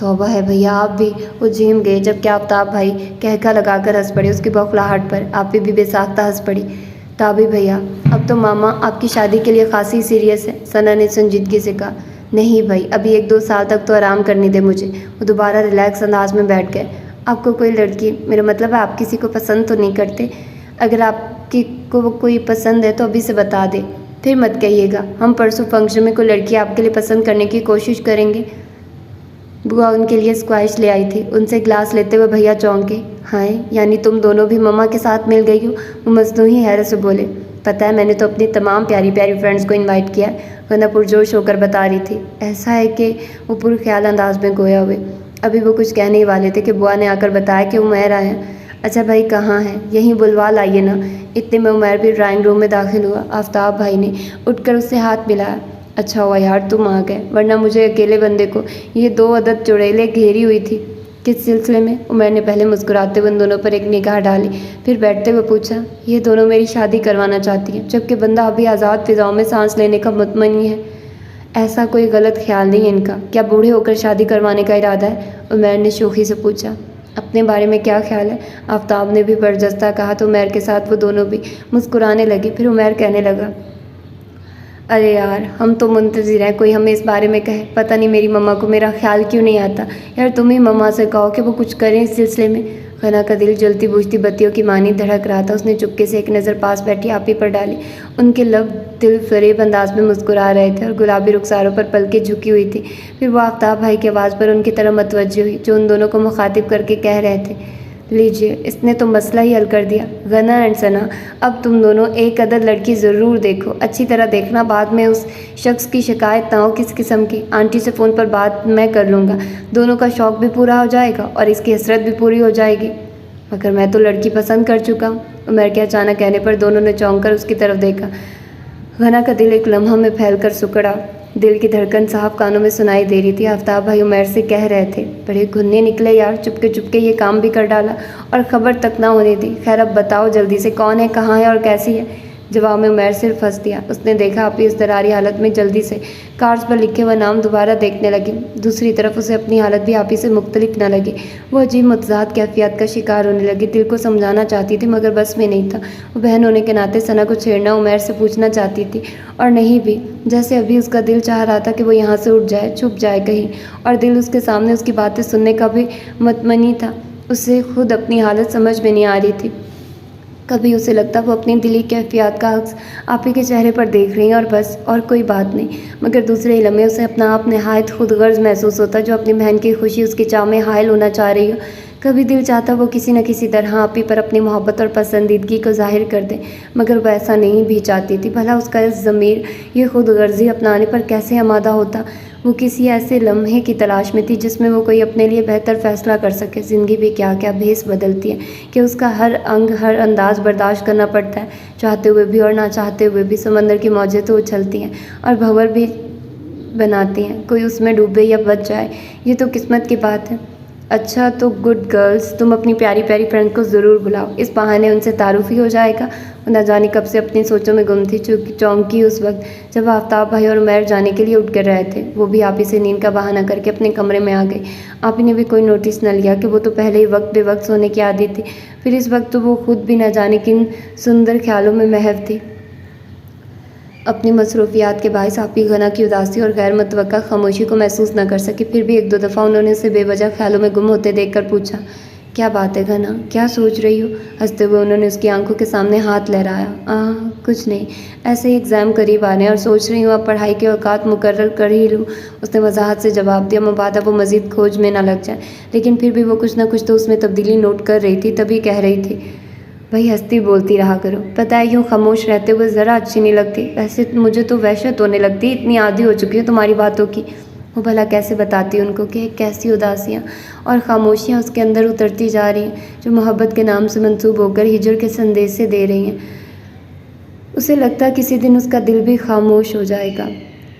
توبہ ہے بھیا آپ بھی، وہ جھیم گئے جبکہ آفتاب بھائی کہکا لگا کر ہنس پڑے۔ اس کی بوکھلاہٹ پر آپی بھی بے ساختہ ہنس پڑی۔ تابی بھیا اب تو ماما آپ کی شادی کے لیے خاصی سیریس ہے، ثنا نے سنجیدگی سے کہا۔ نہیں بھائی، ابھی 1-2 سال تک تو آرام کرنے دے مجھے۔ وہ دوبارہ ریلیکس انداز میں بیٹھ گئے۔ آپ کو کوئی لڑکی، میرا مطلب ہے آپ کسی کو پسند تو نہیں کرتے؟ اگر آپ کو کوئی پسند ہے تو ابھی سے بتا دے، پھر مت کہیے گا۔ ہم پرسوں فنکشن میں کوئی لڑکی آپ کے لیے پسند کرنے کی کوشش کریں گے۔ بوا ان کے لیے اسکواش لے آئی تھی۔ ان سے گلاس لیتے ہوئے بھیا چونکے۔ ہائے، یعنی تم دونوں بھی مما کے ساتھ مل گئی ہو؟ وہ مصنوعی حیرت سے بولے۔ پتہ ہے میں نے تو اپنی تمام پیاری پیاری فرینڈز کو انوائٹ کیا ہے، غنا پرجوش ہو کر بتا رہی تھی۔ ایسا ہے کہ وہ پرخیال انداز میں گویا ہوئے۔ ابھی وہ کچھ کہنے ہی والے تھے کہ بوا نے آ کر بتایا کہ عمیر آیا ہے۔ اچھا بھائی کہاں ہے؟ یہیں بلوا لائیے نا۔ اتنے میں عمیر بھی ڈرائنگ روم میں داخل ہوا۔ آفتاب بھائی نے اٹھ کر اس سے ہاتھ ملایا۔ اچھا ہوا یار تم آ گئے، ورنہ مجھے اکیلے بندے کو یہ 2 عدد چڑیلیں گھیری ہوئی تھی۔ کس سلسلے میں؟ عمیر نے پہلے مسکراتے ہوئے ان دونوں پر ایک نگاہ ڈالی، پھر بیٹھتے ہوئے پوچھا۔ یہ دونوں میری شادی کروانا چاہتی ہیں، جبکہ بندہ ابھی آزاد فضاؤں میں سانس لینے کا متمنی ہے۔ ایسا کوئی غلط خیال نہیں ہے ان کا؟ کیا بوڑھے ہو کر شادی کروانے کا ارادہ ہے؟ عمیر نے شوخی سے پوچھا۔ اپنے بارے میں کیا خیال ہے؟ آفتاب نے بھی برجستہ کہا تو عمیر کے ساتھ وہ دونوں بھی مسکرانے لگے۔ پھر عمیر کہنے لگا، ارے یار ہم تو منتظر ہیں کوئی ہمیں اس بارے میں کہے۔ پتہ نہیں میری مما کو میرا خیال کیوں نہیں آتا۔ یار تم ہی مما سے کہو کہ وہ کچھ کریں اس سلسلے میں۔ غنا کا دل جلتی بجھتی بتیوں کی مانی دھڑک رہا تھا۔ اس نے چپکے سے ایک نظر پاس بیٹھی آپی پر ڈالی۔ ان کے لب دل فریب انداز میں مسکرا رہے تھے اور گلابی رخساروں پر پلکیں جھکی ہوئی تھی۔ پھر وہ آفتاب بھائی کی آواز پر ان کی طرف متوجہ ہوئی جو ان دونوں کو مخاطب کر کے کہہ رہے تھے، لیجیے اس نے تو مسئلہ ہی حل کر دیا۔ غنا اینڈ ثنا اب تم دونوں ایک عدد لڑکی ضرور دیکھو، اچھی طرح دیکھنا، بعد میں اس شخص کی شکایت نہ ہو کس قسم کی۔ آنٹی سے فون پر بات میں کر لوں گا، دونوں کا شوق بھی پورا ہو جائے گا اور اس کی حسرت بھی پوری ہو جائے گی۔ مگر میں تو لڑکی پسند کر چکا ہوں۔ عمیر کے اچانک کہنے پر دونوں نے چونک کر اس کی طرف دیکھا۔ غنا کا دل ایک لمحہ میں پھیل کر سکڑا، دل کی دھڑکن صاف کانوں میں سنائی دے رہی تھی۔ آفتاب بھائی عمیر سے کہہ رہے تھے، بڑے گھنے نکلے یار، چپکے چپکے یہ کام بھی کر ڈالا اور خبر تک نہ ہونے دی۔ خیر اب بتاؤ جلدی سے کون ہے، کہاں ہے اور کیسی ہے؟ جواب میں عمیر صرف ہنس دیا۔ اس نے دیکھا آپی اضطراری حالت میں جلدی سے کارڈز پر لکھے ہوئے نام دوبارہ دیکھنے لگی۔ دوسری طرف اسے اپنی حالت بھی آپی سے مختلف نہ لگی۔ وہ عجیب متضاد کیفیت کا شکار ہونے لگی۔ دل کو سمجھانا چاہتی تھی مگر بس میں نہیں تھا۔ وہ بہن ہونے کے ناطے ثنا کو چھیڑنا، عمیر سے پوچھنا چاہتی تھی اور نہیں بھی، جیسے ابھی اس کا دل چاہ رہا تھا کہ وہ یہاں سے اٹھ جائے، چھپ جائے کہیں، اور دل اس کے سامنے اس کی باتیں سننے کا بھی متمنی تھا۔ اسے خود اپنی حالت سمجھ میں نہیں آ رہی تھی۔ کبھی اسے لگتا وہ اپنی دلی کیفیات کا عکس آپی کے چہرے پر دیکھ رہی ہیں اور بس، اور کوئی بات نہیں، مگر دوسرے ہی لمحے اسے اپنا آپ نہایت خود غرض محسوس ہوتا جو اپنی بہن کی خوشی اس کی چاہ میں حائل ہونا چاہ رہی ہو۔ کبھی دل چاہتا وہ کسی نہ کسی طرح آپی پر اپنی محبت اور پسندیدگی کو ظاہر کر دے، مگر وہ ایسا نہیں بھی چاہتی تھی۔ بھلا اس کا ضمیر یہ خود غرضی اپنانے پر کیسے آمادہ ہوتا؟ وہ کسی ایسے لمحے کی تلاش میں تھی جس میں وہ کوئی اپنے لیے بہتر فیصلہ کر سکے۔ زندگی بھی کیا کیا بھیس بدلتی ہے کہ اس کا ہر انگ ہر انداز برداشت کرنا پڑتا ہے، چاہتے ہوئے بھی اور نہ چاہتے ہوئے بھی۔ سمندر کی موجیں تو اچھلتی ہیں اور بھنور بھی بناتی ہیں، کوئی اس میں ڈوبے یا بچ جائے یہ تو قسمت کی بات ہے۔ اچھا تو گڈ گرلز، تم اپنی پیاری پیاری فرینڈ کو ضرور بلاؤ، اس بہانے ان سے تعارف ہی ہو جائے گا۔ وہ نہ جانے کب سے اپنی سوچوں میں گم تھی، چونکی اس وقت جب آفتاب بھائی اور عمیر جانے کے لیے اٹھ کر رہے تھے۔ وہ بھی آپی سے نیند کا بہانہ کر کے اپنے کمرے میں آ گئی۔ آپی نے بھی کوئی نوٹس نہ لیا کہ وہ تو پہلے ہی وقت بے وقت سونے کی عادی تھی، پھر اس وقت تو وہ خود بھی نہ جانے کن سندر خیالوں میں محو تھی۔ اپنی مصروفیات کے باعث آپی غنا کی اداسی اور غیر متوقع خاموشی کو محسوس نہ کر سکی، پھر بھی 1-2 دفعہ انہوں نے اسے بے وجہ خیالوں میں گم ہوتے دیکھ کر پوچھا، کیا بات ہے غنا، کیا سوچ رہی ہو؟ ہنستے ہوئے انہوں نے اس کی آنکھوں کے سامنے ہاتھ لہرایا۔ کچھ نہیں، ایسے ہی ایگزام قریب آنے اور سوچ رہی ہوں اب پڑھائی کے اوقات مقرر کر ہی لوں، اس نے وضاحت سے جواب دیا، مبادا وہ مزید کھوج میں نہ لگ جائے۔ لیکن پھر بھی وہ کچھ نہ کچھ تو اس میں تبدیلی نوٹ کر رہی تھی، تبھی کہہ رہی تھی، بھائی ہستی بولتی رہا کرو، پتہ ہے یوں خاموش رہتے ہوئے ذرا اچھی نہیں لگتی، ویسے مجھے تو وحشت ہونے لگتی، اتنی عادی ہو چکی ہوں تمہاری باتوں کی۔ وہ بھلا کیسے بتاتی ان کو کہ کیسی اداسیاں اور خاموشیاں اس کے اندر اترتی جا رہی ہیں جو محبت کے نام سے منسوب ہو کر ہجر کے سندیش سے دے رہی ہیں۔ اسے لگتا کسی دن اس کا دل بھی خاموش ہو جائے گا۔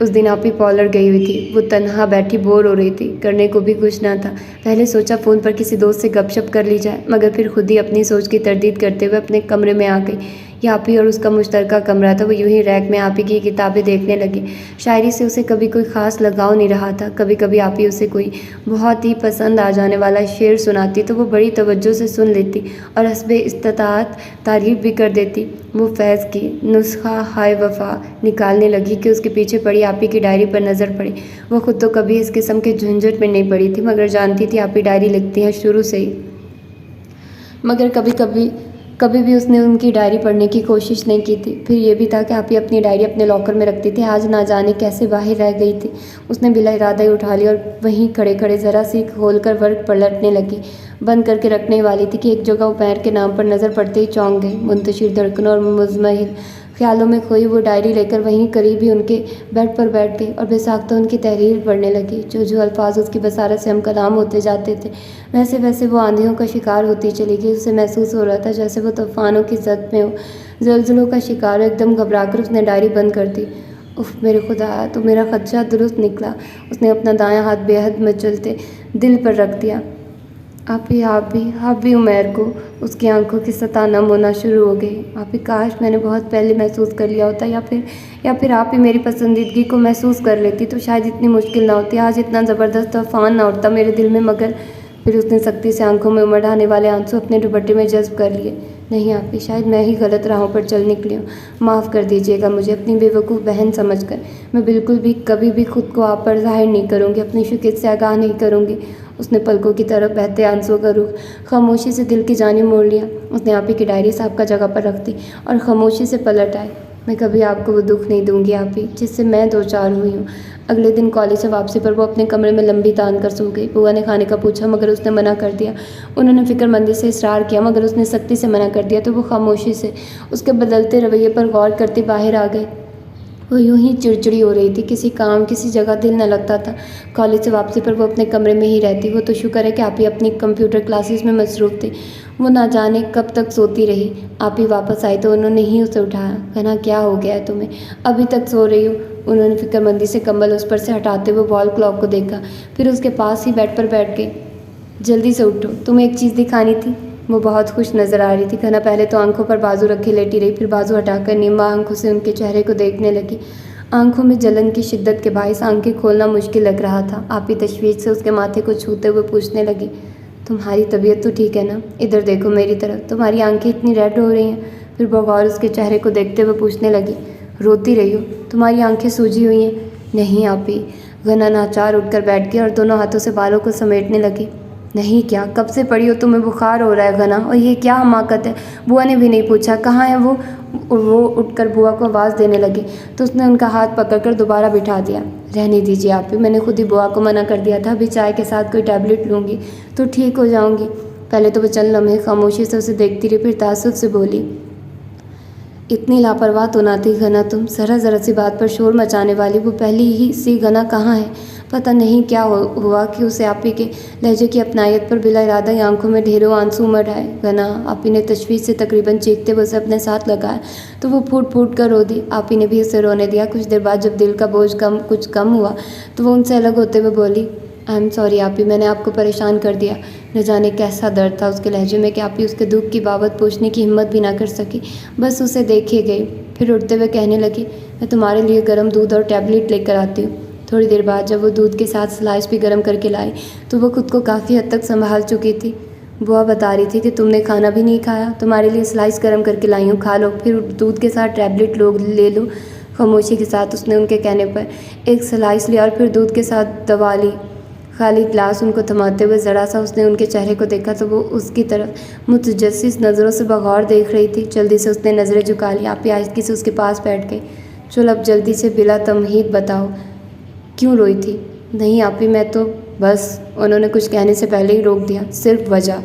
اس دن آپی پارلر گئی ہوئی تھی، وہ تنہا بیٹھی بور ہو رہی تھی، کرنے کو بھی کچھ نہ تھا۔ پہلے سوچا فون پر کسی دوست سے گپ شپ کر لی جائے، مگر پھر خود ہی اپنی سوچ کی تردید کرتے ہوئے اپنے کمرے میں آ گئی۔ یہ آپی اور اس کا مشترکہ کمرہ تھا۔ وہ یوں ہی ریک میں آپی کی کتابیں دیکھنے لگی۔ شاعری سے اسے کبھی کوئی خاص لگاؤ نہیں رہا تھا۔ کبھی کبھی آپی اسے کوئی بہت ہی پسند آ جانے والا شعر سناتی تو وہ بڑی توجہ سے سن لیتی اور حسب استطاعت تعریف بھی کر دیتی۔ وہ فیض کی نسخہ ہائے وفا نکالنے لگی کہ اس کے پیچھے پڑی آپی کی ڈائری پر نظر پڑی۔ وہ خود تو کبھی اس قسم کے جھنجھٹ میں نہیں پڑی تھی، مگر جانتی تھی آپی ڈائری لکھتی ہیں شروع سے ہی، مگر کبھی بھی اس نے ان کی ڈائری پڑھنے کی کوشش نہیں کی تھی۔ پھر یہ بھی تھا کہ آپی اپنی ڈائری اپنے لاکر میں رکھتی تھی۔ آج نہ جانے کیسے باہر رہ گئی تھی۔ اس نے بلا ارادہ ہی اٹھا لی اور وہیں کھڑے کھڑے ذرا سی کھول کر ورق پلٹنے لگی۔ بند کر کے رکھنے والی تھی کہ ایک جگہ عمیر کے نام پر نظر پڑتے ہی چونک گئی۔ منتشر دھڑکنوں اور مزمحل خیالوں میں کھوئی وہ ڈائری لے کر وہیں قریب ہی ان کے بیڈ پر بیٹھ گئی اور بے ساختہ ان کی تحریر پڑھنے لگی۔ جو الفاظ اس کی بصارت سے ہم کلام ہوتے جاتے تھے، ویسے ویسے وہ آندھیوں کا شکار ہوتی چلی گئی۔ اسے محسوس ہو رہا تھا جیسے وہ طوفانوں کی زد میں ہو، زلزلوں کا شکار ہو۔ ایک دم گھبرا کر اس نے ڈائری بند کر دی۔ اف میرے خدا، تو میرا خدشہ درست نکلا۔ اس نے اپنا دایاں ہاتھ بے حد مچلتے دل پر رکھ دیا۔ آپ بھی عمیر کو اس کی آنکھوں کی سطح نم ہونا شروع ہو گئی۔ آپ کاش میں نے بہت پہلے محسوس کر لیا ہوتا، یا پھر آپ ہی میری پسندیدگی کو محسوس کر لیتی تو شاید اتنی مشکل نہ ہوتی، آج اتنا زبردست طوفان نہ اٹھتا میرے دل میں۔ مگر پھر اس نے سختی سے آنکھوں میں امڑ آنے والے آنسو اپنے دوپٹے میں جذب کر لیے۔ نہیں آپ، شاید میں ہی غلط راہوں پر چل نکلی ہوں، معاف کر دیجیے گا مجھے اپنی بے وقوف بہن سمجھ کر۔ میں بالکل بھی کبھی بھی خود کو آپ پر ظاہر نہیں کروں گی، اپنی شکست سے آگاہ نہیں کروں گی۔ اس نے پلکوں کی طرف بہتے آنسوں کا رخ خاموشی سے دل کی جانب موڑ لیا۔ اس نے آپی کی ڈائری صاحب کا جگہ پر رکھ دی اور خاموشی سے پلٹ آئی۔ میں کبھی آپ کو وہ دکھ نہیں دوں گی آپی جس سے میں دو چار ہوئی ہوں۔ اگلے دن کالج سے واپسی پر وہ اپنے کمرے میں لمبی تان کر سو گئی۔ بوا نے کھانے کا پوچھا مگر اس نے منع کر دیا۔ انہوں نے فکر مندی سے اصرار کیا مگر اس نے سختی سے منع کر دیا تو وہ خاموشی سے اس کے بدلتے رویے پر غور کرتی باہر آ گئی۔ وہ یوں ہی چڑچڑی ہو رہی تھی، کسی کام کسی جگہ دل نہ لگتا تھا۔ کالج سے واپسی پر وہ اپنے کمرے میں ہی رہتی۔ وہ تو شکر ہے کہ آپ ہی اپنی کمپیوٹر کلاسز میں مصروف تھی۔ وہ نہ جانے کب تک سوتی رہی۔ آپ ہی واپس آئی تو انہوں نے ہی اسے اٹھایا۔ کہنا کیا ہو گیا ہے تمہیں، ابھی تک سو رہی ہو؟ انہوں نے فکر مندی سے کمبل اس پر سے ہٹاتے ہوئے وال کلاک کو دیکھا، پھر اس کے پاس ہی بیڈ پر بیٹھ گئی۔ جلدی سے اٹھو، تمہیں ایک چیز دکھانی تھی۔ وہ بہت خوش نظر آ رہی تھی۔ کہنا پہلے تو آنکھوں پر بازو رکھے لیٹی رہی، پھر بازو ہٹا کر نیما آنکھوں سے ان کے چہرے کو دیکھنے لگی۔ آنکھوں میں جلن کی شدت کے باعث آنکھیں کھولنا مشکل لگ رہا تھا۔ آپ ہی تشویش سے اس کے ماتھے کو چھوتے ہوئے پوچھنے لگی، تمہاری طبیعت تو ٹھیک ہے نا؟ ادھر دیکھو میری طرف، تمہاری آنکھیں اتنی ریڈ ہو رہی ہیں۔ پھر بغور اس کے چہرے کو دیکھتے ہوئے پوچھنے لگی، روتی رہی ہو؟ تمہاری آنکھیں سوجی ہوئی ہیں؟ نہیں آپ ہی۔ غنا ناچار اٹھ کر بیٹھ گئی اور دونوں ہاتھوں سے بالوں کو سمیٹنے لگی۔ نہیں کیا، کب سے پڑی ہو؟ تمہیں بخار ہو رہا ہے غنا، اور یہ کیا حماقت ہے؟ بوا نے بھی نہیں پوچھا کہاں ہے وہ؟ اٹھ کر بوا کو آواز دینے لگی تو اس نے ان کا ہاتھ پکڑ کر دوبارہ بٹھا دیا۔ رہنے دیجیے آپ ہی، میں نے خود ہی بوا کو منع کر دیا تھا، ابھی چائے کے ساتھ کوئی ٹیبلٹ لوں گی تو ٹھیک ہو جاؤں گی۔ پہلے تو وہ چند لمحے خاموشی سے اسے دیکھتی رہی، پھر تعصب سے بولی، اتنی لاپرواہ تو نہ تھی غنا تم، ذرا سی بات پر شور مچانے والی۔ وہ پہلی ہی سی غنا کہاں ہے؟ پتہ نہیں کیا ہوا کہ اسے آپی کے لہجے کی اپنائیت پر بلا ارادہ ہی آنکھوں میں ڈھیروں آنسو امڑ آئے۔ غنا، آپی نے تشویش سے تقریباً چیختے ہوئے اسے اپنے ساتھ لگایا تو وہ پھوٹ پھوٹ کر رو دی۔ آپی نے بھی اسے رونے دیا۔ کچھ دیر بعد جب دل کا بوجھ کچھ کم ہوا تو وہ ان سے الگ ہوتے ہوئے بولی، آئی ایم سوری آپی، میں نے آپ کو پریشان کر دیا۔ نہ جانے کیسا درد تھا اس کے لہجے میں کہ آپی اس کے دکھ کی بابت پوچھنے کی ہمت بھی نہ کر سکی، بس اسے دیکھے گئی۔ پھر اٹھتے ہوئے کہنے لگی، میں تمہارے لیے گرم دودھ اور ٹیبلٹ لے کر آتی ہوں۔ تھوڑی دیر بعد جب وہ دودھ کے ساتھ سلائس بھی گرم کر کے لائی تو وہ خود کو کافی حد تک سنبھال چکی تھی۔ بوا بتا رہی تھی کہ تم نے کھانا بھی نہیں کھایا، تمہارے لیے سلائس گرم کر کے لائی ہوں، کھا لو، پھر دودھ کے ساتھ ٹیبلٹ لے لو۔ خاموشی کے ساتھ اس نے ان کے کہنے پر ایک سلائس لیا اور پھر دودھ کے ساتھ دوا لی۔ خالی گلاس ان کو تھماتے ہوئے ذرا سا اس نے ان کے چہرے کو دیکھا تو وہ اس کی طرف متجسس نظروں سے بغور دیکھ رہی تھی۔ جلدی سے اس نے نظریں جھکا لی۔ آپی آہستگی سے اس کے پاس بیٹھ گئی۔ چلو اب جلدی سے بلا تمہید بتاؤ، کیوں روئی تھی؟ نہیں آپی، میں تو بس، انہوں نے کچھ کہنے سے پہلے ہی روک دیا، صرف وجہ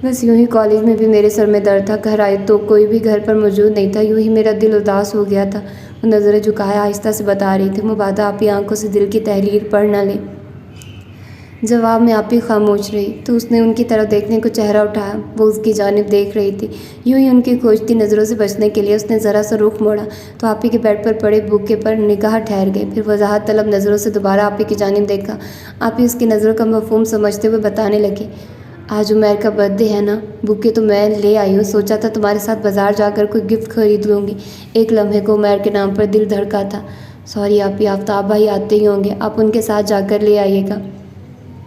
بس یوں ہی، کالج میں بھی میرے سر میں درد تھا، گھر آئے تو کوئی بھی گھر پر موجود نہیں تھا، یوں ہی میرا دل اداس ہو گیا تھا۔ وہ نظریں جھکائے آہستہ سے بتا رہی تھی۔ مبادہ آپی آنکھوں سے دل کی تحریر پڑھ نہ لے۔ جواب میں آپی خاموش رہی تو اس نے ان کی طرف دیکھنے کو چہرہ اٹھایا۔ وہ اس کی جانب دیکھ رہی تھی۔ یوں ہی ان کی کھوجتی نظروں سے بچنے کے لیے اس نے ذرا سا رخ موڑا تو آپی کے بیڈ پر پڑے بوکے پر نگاہ ٹھہر گئی، پھر وضاحت طلب نظروں سے دوبارہ آپی کی جانب دیکھا۔ آپی اس کی نظروں کا مفہوم سمجھتے ہوئے بتانے لگی، آج عمیر کا برتھ ڈے ہے نا، بکے تو میں لے آئی ہوں، سوچا تھا تمہارے ساتھ بازار جا کر کوئی گفٹ خرید لوں گی۔ ایک لمحے کو عمیر کے نام پر دل دھڑکا تھا۔ سوری آپی، آفتاب بھائی آتے ہی ہوں گے، آپ ان کے ساتھ جا کر لے آئیے گا۔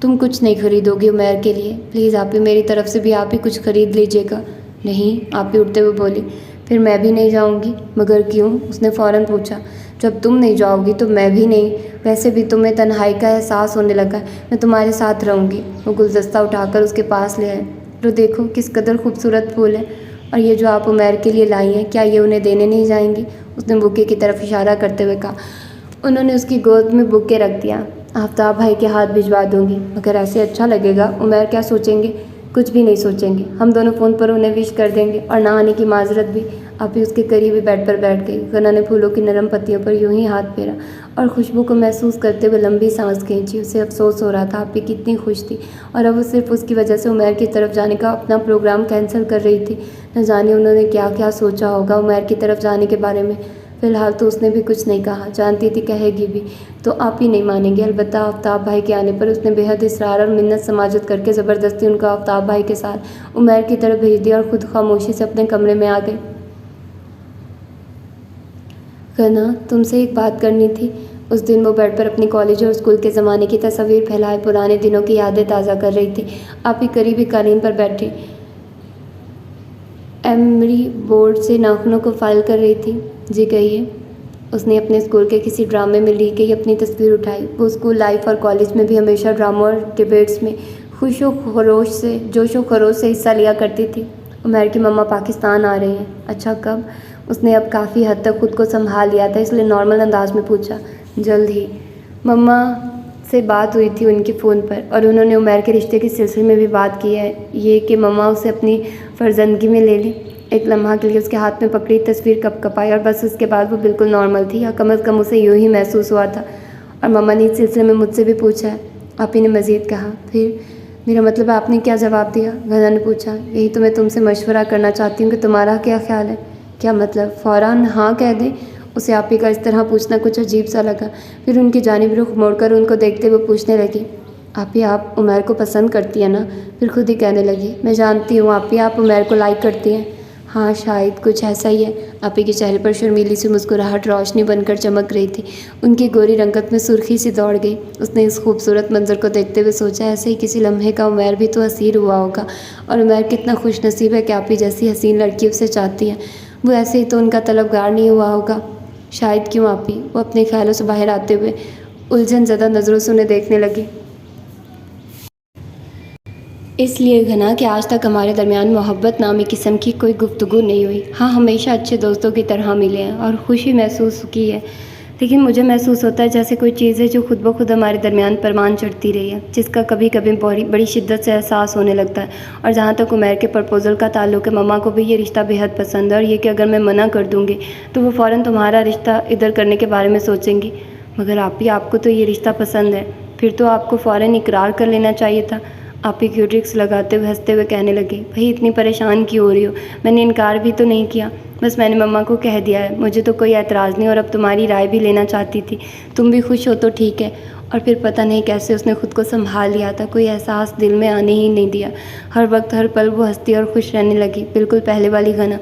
تم کچھ نہیں خریدو گی عمیر کے لیے؟ پلیز آپی، میری طرف سے بھی آپ ہی کچھ خرید لیجیے گا۔ نہیں، آپی اٹھتے ہوئے بولی۔ پھر میں بھی نہیں جاؤں گی؟ مگر کیوں؟ اس نے فوراً پوچھا۔ جب تم نہیں جاؤ گی تو میں بھی نہیں، ویسے بھی تمہیں تنہائی کا احساس ہونے لگا ہے، میں تمہارے ساتھ رہوں گی۔ وہ گلدستہ اٹھا کر اس کے پاس لے آئے۔ تو دیکھو کس قدر خوبصورت پھول ہیں، اور یہ جو آپ عمیر کے لیے لائی ہیں، کیا یہ انہیں دینے نہیں جائیں گی؟ اس نے بکے کی طرف اشارہ کرتے ہوئے کہا۔ انہوں نے اس کی گود میں بکے رکھ دیا۔ آفتاب بھائی کے ہاتھ بھجوا دوں گی، مگر ایسے اچھا لگے گا؟ عمیر کیا سوچیں گے؟ کچھ بھی نہیں سوچیں گے، ہم دونوں فون پر انہیں وش کر دیں گے، اور نہ آنے کی معذرت بھی۔ آپ ہی اس کے قریبی بیڈ پر بیٹھ گئی۔ غنا نے پھولوں کی نرم پتیوں پر یوں ہی ہاتھ پھیرا اور خوشبو کو محسوس کرتے ہوئے لمبی سانس کھینچی۔ اسے افسوس ہو رہا تھا، آپ ہی کتنی خوش تھی، اور اب وہ صرف اس کی وجہ سے عمیر کی طرف جانے کا اپنا پروگرام کینسل کر رہی تھی۔ نہ جانے انہوں نے کیا کیا سوچا ہوگا عمیر کی طرف جانے کے بارے میں۔ فی الحال تو اس نے بھی کچھ نہیں کہا، جانتی تھی کہے گی بھی تو آپ ہی نہیں مانیں گے۔ البتہ آفتاب بھائی کے آنے پر اس نے بے حد اصرار اور منت سماجت کر کے زبردستی ان کو آفتاب بھائی کے ساتھ عمیر کی طرف بھیج دیا، اور خود خاموشی سے اپنے کمرے میں آ گئی۔ غنا، تم سے ایک بات کرنی تھی۔ اس دن وہ بیڈ پر اپنی کالج اور اسکول کے زمانے کی تصاویر پھیلائے پرانے دنوں کی یادیں تازہ کر رہی تھی۔ آپ ہی قریبی قالین پر بیٹھی ایمری بورڈ سے ناخنوں کو فائل کر رہی تھی۔ جی کہیے۔ اس نے اپنے اسکول کے کسی ڈرامے میں لی گئی اپنی تصویر اٹھائی۔ وہ اسکول لائف اور کالج میں بھی ہمیشہ ڈراموں اور ڈبیٹس میں جوش و خروش سے حصہ لیا کرتی تھی۔ عمیر کی مما پاکستان آ رہی ہیں۔ اچھا، کب؟ اس نے اب کافی حد تک خود کو سنبھال لیا تھا، اس لیے نارمل انداز میں پوچھا۔ جلد ہی۔ مما سے بات ہوئی تھی ان کے فون پر، اور انہوں نے عمیر کے رشتے کے سلسلے میں بھی بات کی ہے، یہ کہ مما اسے اپنی فرزندگی میں لے لیں۔ ایک لمحہ کے لیے اس کے ہاتھ میں پکڑی تصویر کپ کپائی، اور بس اس کے بعد وہ بالکل نارمل تھی، یا کم از کم اسے یوں ہی محسوس ہوا تھا۔ اور مما نے اس سلسلے میں مجھ سے بھی پوچھا ہے، آپ ہی نے مزید کہا۔ پھر میرا مطلب آپ نے کیا جواب دیا؟ غنا نے پوچھا۔ یہی تو میں تم سے مشورہ کرنا چاہتی ہوں کہ تمہارا کیا خیال ہے؟ کیا مطلب؟ فوراً ہاں کہہ دیں۔ اسے آپ ہی کا اس طرح پوچھنا کچھ عجیب سا لگا۔ پھر ان کی جانب رخ موڑ کر ان کو دیکھتے ہوئے پوچھنے لگی، آپ ہی آپ عمیر کو پسند کرتی ہیں نا؟ پھر خود ہی کہنے لگی، میں جانتی ہوں آپ ہی آپ عمیر کو لائک کرتی ہیں۔ ہاں شاید کچھ ایسا ہی ہے۔ آپ ہی کے چہرے پر شرمیلی سی مسکراہٹ روشنی بن کر چمک رہی تھی۔ ان کی گوری رنگت میں سرخی سی دوڑ گئی۔ اس نے اس خوبصورت منظر کو دیکھتے ہوئے سوچا، ایسے ہی کسی لمحے کا عمیر بھی تو اسیر ہوا ہوگا، اور عمیر کتنا خوش نصیب ہے کہ آپ ہی جیسی حسین لڑکی اسے چاہتی ہے۔ وہ ایسے ہی تو ان کا طلبگار نہیں ہوا ہوگا۔ شاید کیوں آپ ہی؟ وہ اپنے خیالوں سے باہر آتے ہوئے الجھن زدہ نظروں سے انہیں دیکھنے لگی۔ اس لیے غنا کہ آج تک ہمارے درمیان محبت نامی قسم کی کوئی گفتگو نہیں ہوئی۔ ہاں، ہمیشہ اچھے دوستوں کی طرح ملے ہیں اور خوشی محسوس کی ہے، لیکن مجھے محسوس ہوتا ہے جیسے کوئی چیز ہے جو خود بخود ہمارے درمیان پروان چڑھتی رہی ہے، جس کا کبھی کبھی بڑی شدت سے احساس ہونے لگتا ہے۔ اور جہاں تک عمیر کے پرپوزل کا تعلق ہے، مما کو بھی یہ رشتہ بے حد پسند ہے، اور یہ کہ اگر میں منع کر دوں گی تو وہ فوراً تمہارا رشتہ ادھر کرنے کے بارے میں سوچیں گی۔ مگر آپ کو تو یہ رشتہ پسند ہے، پھر تو آپ کو فوراً اقرار کر لینا چاہیے تھا۔ آپ ہی کیوٹرکس لگاتے ہوئے ہنستے ہوئے کہنے لگے، بھائی اتنی پریشان کیوں ہو رہی ہو؟ میں نے انکار بھی تو نہیں کیا، بس میں نے مما کو کہہ دیا ہے، مجھے تو کوئی اعتراض نہیں، اور اب تمہاری رائے بھی لینا چاہتی تھی۔ تم بھی خوش ہو تو ٹھیک ہے۔ اور پھر پتہ نہیں کیسے اس نے خود کو سنبھال لیا تھا، کوئی احساس دل میں آنے ہی نہیں دیا۔ ہر وقت ہر پل وہ ہنستی اور خوش رہنے لگی، بالکل پہلے والی غنا۔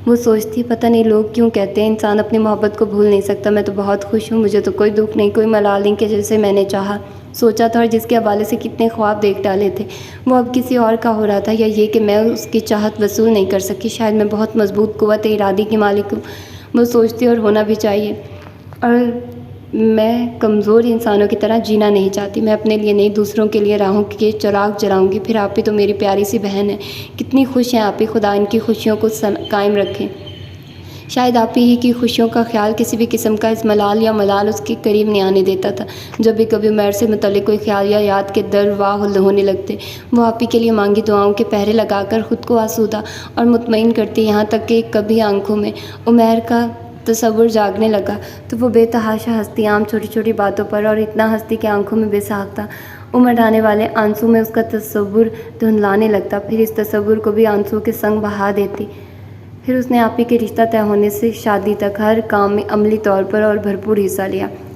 وہ سوچتی، پتہ نہیں لوگ کیوں کہتے ہیں انسان اپنی محبت کو بھول نہیں سکتا۔ میں تو بہت خوش ہوں، مجھے تو کوئی دکھ نہیں، کوئی ملال نہیں کہ جیسے میں نے چاہا، سوچا تھا، اور جس کے حوالے سے کتنے خواب دیکھ ڈالے تھے، وہ اب کسی اور کا ہو رہا تھا، یا یہ کہ میں اس کی چاہت وصول نہیں کر سکی۔ شاید میں بہت مضبوط قوت ارادی کی مالک ہوں، وہ سوچتی اور ہونا بھی چاہیے، اور میں کمزور انسانوں کی طرح جینا نہیں چاہتی۔ میں اپنے لیے نہیں، دوسروں کے لیے راہوں کے چراغ جلاؤں گی۔ پھر آپ ہی تو میری پیاری سی بہن ہے، کتنی خوش ہیں آپ ہی، خدا ان کی خوشیوں کو قائم رکھیں۔ شاید آپ ہی کی خوشیوں کا خیال کسی بھی قسم کا اس ملال یا ملال اس کے قریب نہیں آنے دیتا تھا۔ جب بھی کبھی عمیر سے متعلق کوئی خیال یا یاد کے در واہ ہونے لگتے، وہ آپ ہی کے لیے مانگی دعاؤں کے پہرے لگا کر خود کو آسودہ اور مطمئن کرتی، یہاں تک کہ کبھی آنکھوں میں عمیر کا تصور جاگنے لگا تو وہ بے تحاشا ہنستی، عام چھوٹی چھوٹی باتوں پر، اور اتنا ہنستی کہ آنکھوں میں بے ساختہ امڑ آنے والے آنسو میں اس کا تصور دھندلانے لگتا، پھر اس تصور کو بھی آنسو کے سنگ بہا دیتی۔ پھر اس نے آپ ہی کے رشتہ طے ہونے سے شادی تک ہر کام میں عملی طور پر اور بھرپور حصہ لیا۔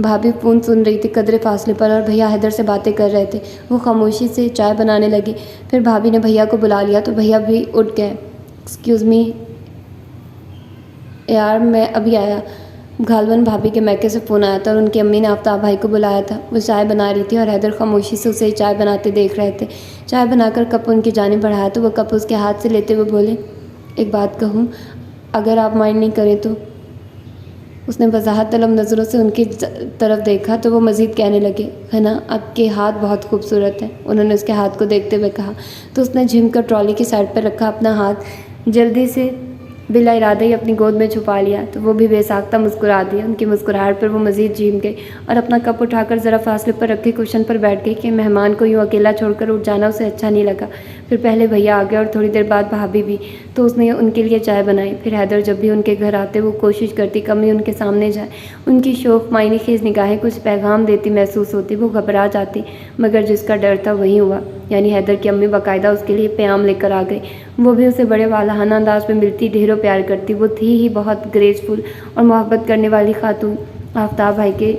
بھابھی فون سن رہی تھی قدرے فاصلے پر اور بھیا حیدر سے باتیں کر رہے تھے۔ وہ خاموشی سے چائے بنانے لگی۔ پھر بھابھی نے بھیا کو بلا لیا تو بھیا بھی اٹھ گئے۔ ایکسکیوز می یار، میں ابھی آیا۔ غالباً بھابھی کے میکے سے فون آیا تھا اور ان کی امی نے آفتاب بھائی کو بلایا تھا۔ وہ چائے بنا رہی تھی اور حیدر خاموشی سے اسے چائے بناتے دیکھ رہے تھے۔ چائے بنا کر کپ ان کی جانب بڑھایا تو وہ کپ اس کے ہاتھ سے لیتے ہوئے بولے، ایک بات کہوں، اگر آپ مائنڈ نہیں کریں تو۔ اس نے وضاحت طلب نظروں سے ان کی طرف دیکھا تو وہ مزید کہنے لگے، غنا آپ کے ہاتھ بہت خوبصورت ہیں۔ انہوں نے اس کے ہاتھ کو دیکھتے ہوئے کہا تو اس نے جھم کر ٹرالی کی سائڈ پر رکھا اپنا ہاتھ جلدی سے بلا ارادہ ہی اپنی گود میں چھپا لیا تو وہ بھی بے ساختہ مسکرا دی۔ ان کی مسکراہٹ پر وہ مزید جھم گئی اور اپنا کپ اٹھا کر ذرا فاصلے پر رکھے کوشن پر بیٹھ گئی کہ مہمان کو یوں اکیلا چھوڑ کر اٹھ جانا اسے اچھا نہیں لگا۔ پھر پہلے بھیا آ گیا اور تھوڑی دیر بعد بھابھی بھی، تو اس نے ان کے لیے چائے بنائی۔ پھر حیدر جب بھی ان کے گھر آتے وہ کوشش کرتی کمی ان کے سامنے جائے۔ ان کی شوخ معنی خیز نگاہیں کچھ پیغام دیتی محسوس ہوتی۔ وہ گھبرا جاتی، مگر جس کا ڈر تھا وہی ہوا، یعنی حیدر کی امی باقاعدہ اس کے لیے پیام لے کر آ گئی۔ وہ بھی اسے بڑے والہانہ انداز میں ملتی، ڈھیروں پیار کرتی۔ وہ تھی ہی بہت گریسفل اور محبت کرنے والی خاتون۔ آفتاب بھائی کے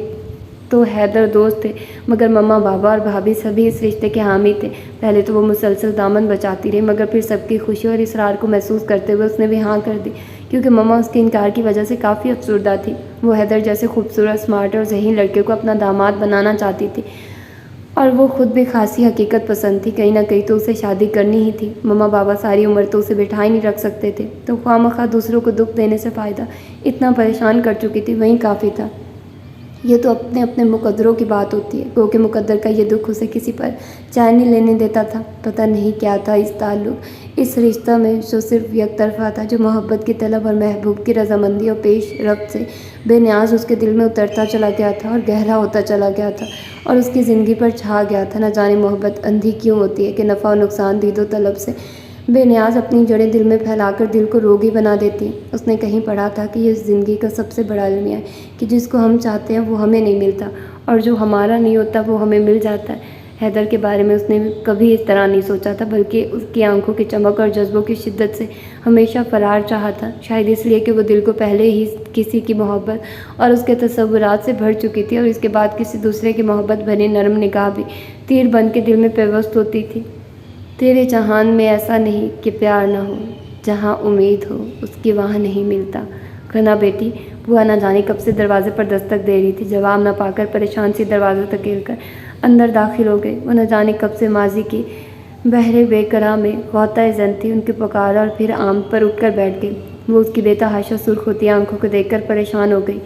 تو حیدر دوست تھے، مگر مما بابا اور بھابھی سبھی اس رشتے کے حامی تھے۔ پہلے تو وہ مسلسل دامن بچاتی رہی، مگر پھر سب کی خوشی اور اصرار کو محسوس کرتے ہوئے اس نے بھی ہاں کر دی، کیونکہ مما اس کے انکار کی وجہ سے کافی افسردہ تھی۔ وہ حیدر جیسے خوبصورت، اسمارٹ اور ذہین لڑکے کو اپنا داماد بنانا چاہتی تھی اور وہ خود بھی خاصی حقیقت پسند تھی۔ کہیں نہ کہیں تو اسے شادی کرنی ہی تھی۔ مما بابا ساری عمر تو اسے بٹھا ہی نہیں رکھ سکتے تھے، تو خواہ مخواہ دوسروں کو دکھ دینے سے فائدہ، اتنا پریشان کر چکی تھی وہیں کافی تھا۔ یہ تو اپنے اپنے مقدروں کی بات ہوتی ہے، گو کہ مقدر کا یہ دکھ اسے کسی پر چین نہیں لینے دیتا تھا۔ پتہ نہیں کیا تھا اس تعلق، اس رشتہ میں جو صرف یک طرفہ تھا، جو محبت کی طلب اور محبوب کی رضامندی اور پیش رفت سے بے نیاز اس کے دل میں اترتا چلا گیا تھا اور گہرا ہوتا چلا گیا تھا اور اس کی زندگی پر چھا گیا تھا۔ نہ جانے محبت اندھی کیوں ہوتی ہے کہ نفع و نقصان دید و طلب سے بے نیاز اپنی جڑیں دل میں پھیلا کر دل کو روگی بنا دیتی ہے۔ اس نے کہیں پڑھا تھا کہ یہ زندگی کا سب سے بڑا المیہ ہے کہ جس کو ہم چاہتے ہیں وہ ہمیں نہیں ملتا، اور جو ہمارا نہیں ہوتا وہ ہمیں مل جاتا ہے۔ حیدر کے بارے میں اس نے کبھی اس طرح نہیں سوچا تھا، بلکہ اس کی آنکھوں کی چمک اور جذبوں کی شدت سے ہمیشہ فرار چاہا تھا، شاید اس لیے کہ وہ دل کو پہلے ہی کسی کی محبت اور اس کے تصورات سے بھر چکی تھی، اور اس کے بعد کسی دوسرے کی محبت بھری نرم نگاہ بھی تیر بن کے دل میں پیوست ہوتی تھی۔ تیرے جہان میں ایسا نہیں کہ پیار نہ ہو، جہاں امید ہو اس کی وہاں نہیں ملتا۔ غنا بیٹی، بوا نہ جانے کب سے دروازے پر دستک دے رہی تھی۔ جواب نہ پا کر پریشان سی دروازہ دھکیل کر اندر داخل ہو گئی۔ وہ نہ جانے کب سے ماضی کی بحر بے قرار میں غوطہ زن تھی۔ ان کی پکار اور پھر آمد پر اٹھ کر بیٹھ گئی۔ وہ اس کی بے تحاشا سرخ ہوتی آنکھوں کو دیکھ کر پریشان ہو گئی۔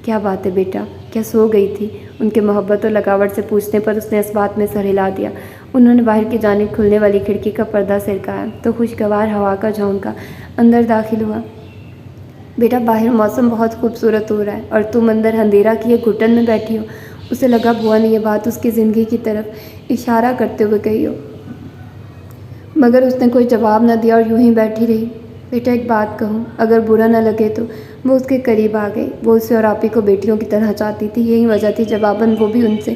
کیا بات ہے بیٹا، کیا سو گئی تھی؟ ان کے محبت اور لگاوٹ سے پوچھنے پر اس نے اس بات میں سر ہلا دیا۔ انہوں نے باہر کی جانب کھلنے والی کھڑکی کا پردہ سرکایا تو خوشگوار ہوا کا جھونکا اندر داخل ہوا۔ بیٹا، باہر موسم بہت خوبصورت ہو رہا ہے اور تم اندر اندھیرا کیے گھٹن میں بیٹھی ہو۔ اسے لگا بوا نے یہ بات اس کی زندگی کی طرف اشارہ کرتے ہوئے کہی ہو، مگر اس نے کوئی جواب نہ دیا اور یوں ہی بیٹھی رہی۔ بیٹا، ایک بات کہوں، اگر برا نہ لگے تو۔ وہ اس کے قریب آ گئی۔ وہ اسے اور آپی کو بیٹیوں کی طرح چاہتی تھی، یہی وجہ تھی جواباً وہ بھی ان سے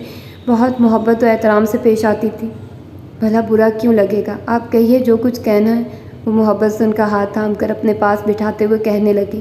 بہت محبت و احترام سے پیش آتی تھی۔ بھلا برا کیوں لگے گا، آپ کہیے جو کچھ کہنا ہے۔ وہ محبت سے ان کا ہاتھ تھام کر اپنے پاس بٹھاتے ہوئے کہنے لگی،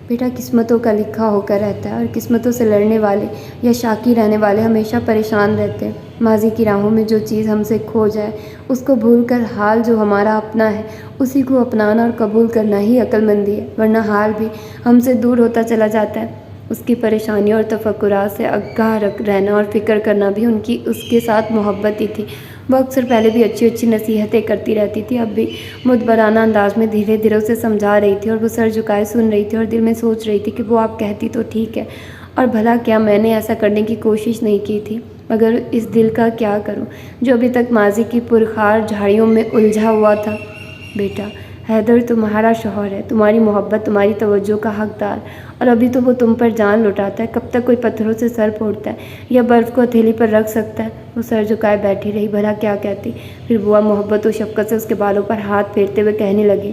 بیٹا، قسمتوں کا لکھا ہو کر رہتا ہے اور قسمتوں سے لڑنے والے یا شاکی رہنے والے ہمیشہ پریشان رہتے ہیں۔ ماضی کی راہوں میں جو چیز ہم سے کھو جائے اس کو بھول کر حال جو ہمارا اپنا ہے اسی کو اپنانا اور قبول کرنا ہی عقل مندی ہے، ورنہ حال بھی ہم سے دور ہوتا چلا جاتا ہے۔ اس کی پریشانیوں اور تفکرات سے آگاہ رہنا اور فکر کرنا بھی ان کی اس کے ساتھ محبت ہی تھی۔ وہ اکثر پہلے بھی اچھی اچھی نصیحتیں کرتی رہتی تھی، اب بھی مدبرانہ انداز میں دھیرے دھیرے اسے سمجھا رہی تھی، اور وہ سر جھکائے سن رہی تھی اور دل میں سوچ رہی تھی کہ وہ آپ کہتی تو ٹھیک ہے، اور بھلا کیا میں نے ایسا کرنے کی کوشش نہیں کی تھی، مگر اس دل کا کیا کروں جو ابھی تک ماضی کی پرخار جھاڑیوں میں الجھا ہوا تھا۔ بیٹا، حیدر تمہارا شوہر ہے، تمہاری محبت، تمہاری توجہ کا حقدار، اور ابھی تو وہ تم پر جان لٹاتا ہے، کب تک کوئی پتھروں سے سر پھوڑتا ہے یا برف کو ہتھیلی پر رکھ سکتا ہے۔ وہ سر جھکائے بیٹھی رہی، بھلا کیا کہتی۔ پھر بوا محبت و شفقت سے اس کے بالوں پر ہاتھ پھیرتے ہوئے کہنے لگی،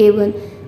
A1।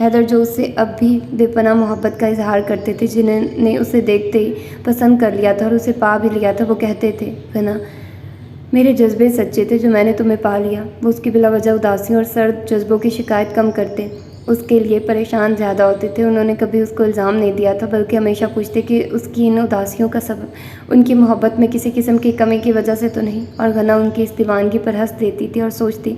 حیدر جو اس سے اب بھی بے پناہ محبت کا اظہار کرتے تھے، جنہوں نے اسے دیکھتے ہی پسند کر لیا تھا اور اسے پا بھی لیا تھا، وہ کہتے تھے غنا میرے جذبے سچے تھے جو میں نے تمہیں پا لیا۔ وہ اس کی بلا وجہ اداسیوں اور سرد جذبوں کی شکایت کم کرتے، اس کے لیے پریشان زیادہ ہوتے تھے۔ انہوں نے کبھی اس کو الزام نہیں دیا تھا، بلکہ ہمیشہ پوچھتے کہ اس کی ان اداسیوں کا سبب ان کی محبت میں کسی قسم کی کمی کی وجہ سے تو نہیں، اور غنا ان کی اس دیوانگی پر ہنس دیتی تھی اور سوچتی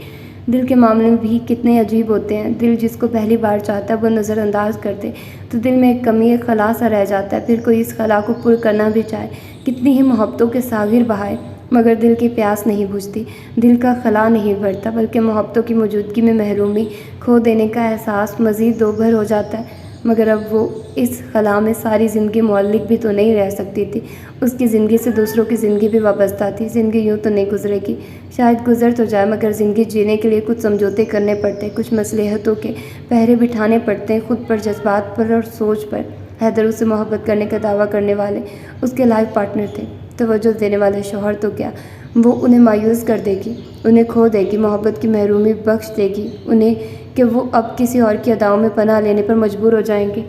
دل کے معاملے میں بھی کتنے عجیب ہوتے ہیں۔ دل جس کو پہلی بار چاہتا ہے وہ نظر انداز کر دے تو دل میں ایک کمی، ایک خلا سا رہ جاتا ہے، پھر کوئی اس خلا کو پر کرنا بھی چاہے، کتنی ہی محبتوں کے ساغر بہائے مگر دل کی پیاس نہیں بجھتی، دل کا خلا نہیں بھرتا، بلکہ محبتوں کی موجودگی میں محرومی، کھو دینے کا احساس مزید دوبھر ہو جاتا ہے۔ مگر اب وہ اس خلا میں ساری زندگی معلق بھی تو نہیں رہ سکتی تھی، اس کی زندگی سے دوسروں کی زندگی بھی وابستہ تھی۔ زندگی یوں تو نہیں گزرے گی، شاید گزر تو جائے، مگر زندگی جینے کے لیے کچھ سمجھوتے کرنے پڑتے، کچھ مصلحتوں کے پہرے بٹھانے پڑتے ہیں، خود پر، جذبات پر اور سوچ پر۔ حیدر اس سے محبت کرنے کا دعویٰ کرنے والے اس کے لائف پارٹنر تھے، توجہ دینے والے شوہر تو کیا، وہ انہیں مایوس کر دے گی، انہیں کھو دے گی، محبت کی محرومی بخش دے گی انہیں کہ وہ اب کسی اور کی اداؤں میں پناہ لینے پر مجبور ہو جائیں گے۔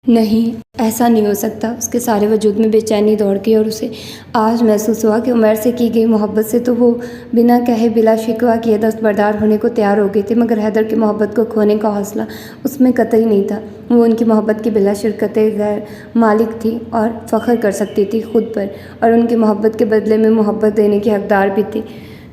نہیں، ایسا نہیں ہو سکتا۔ اس کے سارے وجود میں بے چینی دوڑ گئی اور اسے آج محسوس ہوا کہ عمیر سے کی گئی محبت سے تو وہ بنا کہے بلا شکوہ کیے دستبردار ہونے کو تیار ہو گئی تھی، مگر حیدر کی محبت کو کھونے کا حوصلہ اس میں قطعی نہیں تھا۔ وہ ان کی محبت کی بلا شرکت غیر مالک تھی اور فخر کر سکتی تھی خود پر، اور ان کی محبت کے بدلے میں محبت دینے کی حقدار بھی تھی۔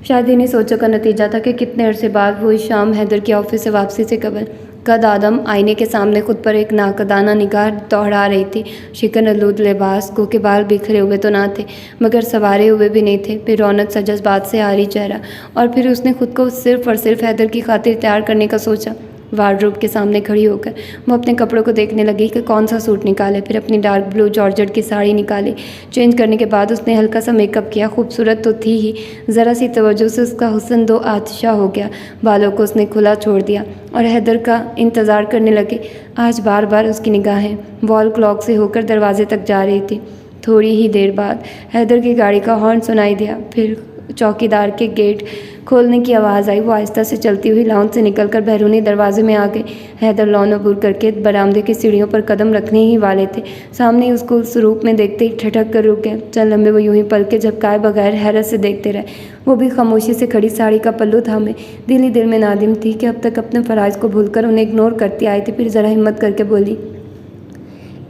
شاید انہیں سوچوں کا نتیجہ تھا کہ کتنے عرصے بعد وہ اس شام حیدر کی آفس سے واپسی سے قبل قد آدم آئینے کے سامنے خود پر ایک ناقدانہ نگاہ دوہرا رہی تھی۔ شکن آلود لباس، گو کے بال بکھرے ہوئے تو نہ تھے، مگر سنوارے ہوئے بھی نہیں تھے، پھر رونق سا جذبات سے عاری چہرہ، اور پھر اس نے خود کو صرف اور صرف حیدر کی خاطر تیار کرنے کا سوچا۔ وارڈروب کے سامنے کھڑی ہو کر وہ اپنے کپڑوں کو دیکھنے لگی کہ کون سا سوٹ نکالے، پھر اپنی ڈارک بلو جارجٹ کی ساڑی نکالی۔ چینج کرنے کے بعد اس نے ہلکا سا میک اپ کیا، خوبصورت تو تھی ہی، ذرا سی توجہ سے اس کا حسن دو آتشہ ہو گیا۔ بالوں کو اس نے کھلا چھوڑ دیا اور حیدر کا انتظار کرنے لگے۔ آج بار بار اس کی نگاہیں وال کلاک سے ہو کر دروازے تک جا رہی تھی۔ تھوڑی ہی دیر بعد حیدر کی گاڑی کا ہارن سنائی دیا، پھر چوکیدار کے گیٹ کھولنے کی آواز آئی۔ وہ آہستہ سے چلتی ہوئی لاؤنج سے نکل کر بیرونی دروازے میں آ گئے۔ حیدر لان عبور کر کے برآمدے کی سیڑھیوں پر قدم رکھنے ہی والے تھے، سامنے اس کو اس روپ میں دیکھتے ہی ٹھٹک کر رک گئے۔ چند لمحے وہ یوں ہی پلکیں جھپکائے بغیر حیرت سے دیکھتے رہے، وہ بھی خاموشی سے کھڑی ساڑی کا پلو تھامے۔ دل ہی دل میں نادم تھی کہ اب تک اپنے فرائض کو بھول کر انہیں اگنور کرتی آئی تھی، پھر ذرا ہمت کر کے بولی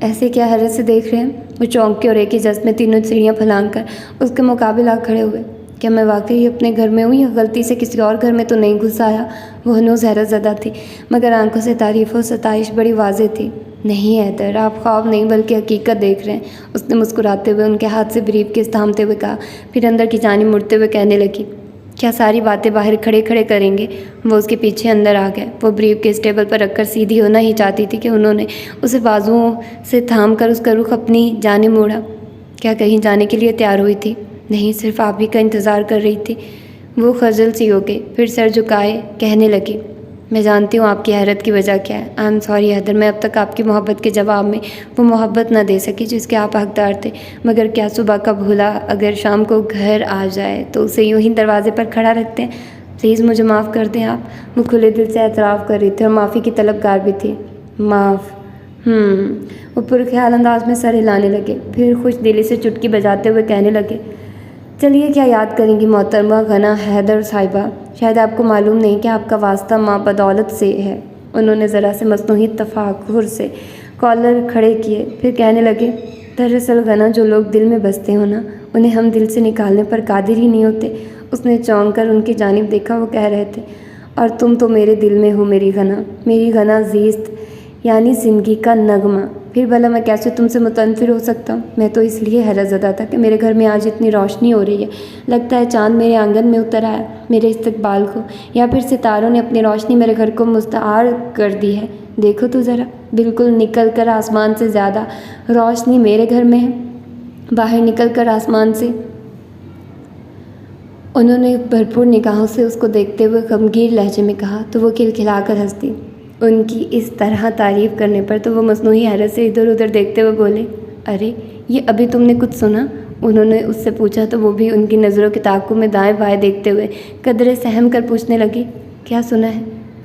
ایسے کیا حیرت سے دیکھ رہے ہیں؟ وہ چونک کے اور ایک ہی جذب میں تینوں سیڑھیاں پھلانگ کر اس کے مقابل آ کھڑے ہوئے۔ کیا میں واقعی اپنے گھر میں ہوں یا غلطی سے کسی اور گھر میں تو نہیں گھس آیا؟ وہ ہنوز حیرت زدہ تھی، مگر آنکھوں سے تعریف و ستائش بڑی واضح تھی۔ نہیں حیدر، آپ خواب نہیں بلکہ حقیقت دیکھ رہے ہیں، اس نے مسکراتے ہوئے ان کے ہاتھ سے بریف کیس تھامتے ہوئے کہا، پھر اندر کی جانب مڑتے ہوئے کہنے لگی کیا ساری باتیں باہر کھڑے کھڑے کریں گے؟ وہ اس کے پیچھے اندر آ گئے۔ وہ بریف کیس ٹیبل پر رکھ کر سیدھی ہونا ہی چاہتی تھی کہ انہوں نے اسے بازوؤں سے تھام کر اس کا رخ اپنی جانب موڑا۔ کیا کہیں جانے کے لیے تیار ہوئی تھی؟ نہیں، صرف آپ ہی کا انتظار کر رہی تھی۔ وہ خجل سی ہو گئی، پھر سر جھکائے کہنے لگی میں جانتی ہوں آپ کی حیرت کی وجہ کیا ہے۔ آئی ایم سوری حیدر، میں اب تک آپ کی محبت کے جواب میں وہ محبت نہ دے سکی جس کے آپ حقدار تھے، مگر کیا صبح کا بھولا اگر شام کو گھر آ جائے تو اسے یوں ہی دروازے پر کھڑا رکھتے ہیں؟ پلیز مجھے معاف کر دیں آپ۔ وہ کھلے دل سے اعتراف کر رہی تھی اور معافی کی طلبگار بھی تھی۔ معاف؟ وہ پرخیال انداز میں سر ہلانے لگے، پھر خوش دلی سے چٹکی بجاتے ہوئے کہنے لگے چلیے کیا یاد کریں گی محترمہ غنا حیدر صاحبہ، شاید آپ کو معلوم نہیں کہ آپ کا واسطہ ماں بدولت سے ہے۔ انہوں نے ذرا سے مصنوعی تفاخر سے کالر کھڑے کیے، پھر کہنے لگے دراصل غنا جو لوگ دل میں بستے ہو نا، انہیں ہم دل سے نکالنے پر قادر ہی نہیں ہوتے۔ اس نے چونک کر ان کی جانب دیکھا، وہ کہہ رہے تھے اور تم تو میرے دل میں ہو میری غنا زیست یعنی زندگی کا نغمہ۔ پھر بھلا میں کیسے تم سے متنفر ہو سکتا ہوں؟ میں تو اس لیے حیرت زدہ تھا کہ میرے گھر میں آج اتنی روشنی ہو رہی ہے، لگتا ہے چاند میرے آنگن میں اتر آیا میرے استقبال کو، یا پھر ستاروں نے اپنی روشنی میرے گھر کو مستعار کر دی ہے۔ دیکھو تو ذرا، بالکل نکل کر آسمان سے زیادہ روشنی میرے گھر میں ہے، باہر نکل کر آسمان سے۔ انہوں نے بھرپور نگاہوں سے اس کو دیکھتے ہوئے غمگین لہجے میں کہا تو وہ کھلکھلا کر ہنس دی۔ ان کی اس طرح تعریف کرنے پر تو وہ مصنوعی حیرت سے ادھر ادھر دیکھتے ہوئے بولے ارے یہ ابھی تم نے کچھ سنا؟ انہوں نے اس سے پوچھا تو وہ بھی ان کی نظروں کے تعاقب میں دائیں بائیں دیکھتے ہوئے قدرے سہم کر پوچھنے لگی کیا سنا ہے؟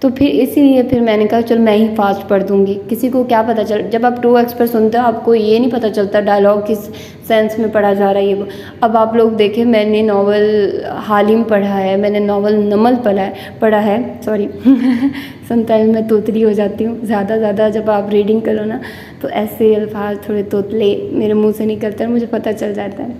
تو پھر اسی لیے پھر میں نے کہا چل میں ہی فاسٹ پڑھ دوں گی. کسی کو کیا پتہ چل، جب آپ 2x پر سنتے ہو آپ کو یہ نہیں پتہ چلتا ڈائلاگ کس سینس میں پڑھا جا رہا ہے. یہ اب آپ لوگ دیکھیں، میں نے ناول حالم پڑھا ہے، میں نے ناول نمل پڑھا ہے سوری سم ٹائم میں توتلی ہو جاتی ہوں. زیادہ جب آپ ریڈنگ کرو نا تو ایسے الفاظ تھوڑے توتلے میرے منہ سے نکلتے ہیں، مجھے پتہ چل جاتا ہے.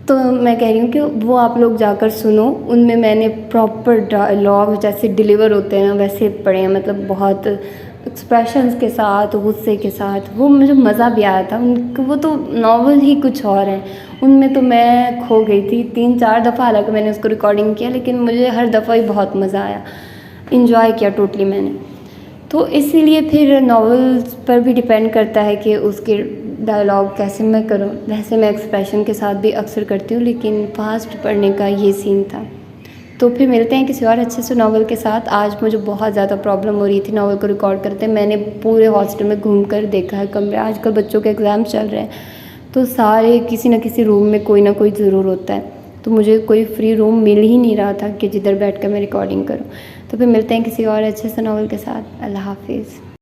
تو میں کہہ رہی ہوں کہ وہ آپ لوگ جا کر سنو. ان میں میں نے پراپر ڈائلاگ جیسے ڈیلیور ہوتے ہیں نا ویسے پڑھے ہیں، مطلب بہت ایکسپریشنز کے ساتھ، غصے کے ساتھ. وہ مجھے مزہ بھی آیا تھا. وہ تو ناول ہی کچھ اور ہیں. ان میں تو میں کھو گئی تھی 3-4 دفعہ، حالانکہ میں نے اس کو ریکارڈنگ کیا، لیکن مجھے ہر دفعہ ہی بہت مزہ آیا، انجوائے کیا ٹوٹلی میں نے. تو اسی لیے پھر ناولز پر بھی ڈپینڈ کرتا ہے کہ اس کے ڈائلاگ کیسے میں کروں. ویسے میں ایکسپریشن کے ساتھ بھی اکثر کرتی ہوں، لیکن فاسٹ پڑھنے کا یہ سین تھا. تو پھر ملتے ہیں کسی اور اچھے سے ناول کے ساتھ. آج مجھے بہت زیادہ پرابلم ہو رہی تھی ناول کو ریکارڈ کرتے. میں نے پورے ہاسٹل میں گھوم کر دیکھا ہے کمرے. آج کل بچوں کے ایگزام چل رہے ہیں تو سارے کسی نہ کسی روم میں کوئی نہ کوئی ضرور ہوتا ہے. تو مجھے کوئی فری روم مل ہی نہیں رہا تھا کہ جدھر بیٹھ کر میں ریکارڈنگ کروں. تو پھر ملتے ہیں کسی اور اچھے سے ناول کے ساتھ. اللہ حافظ.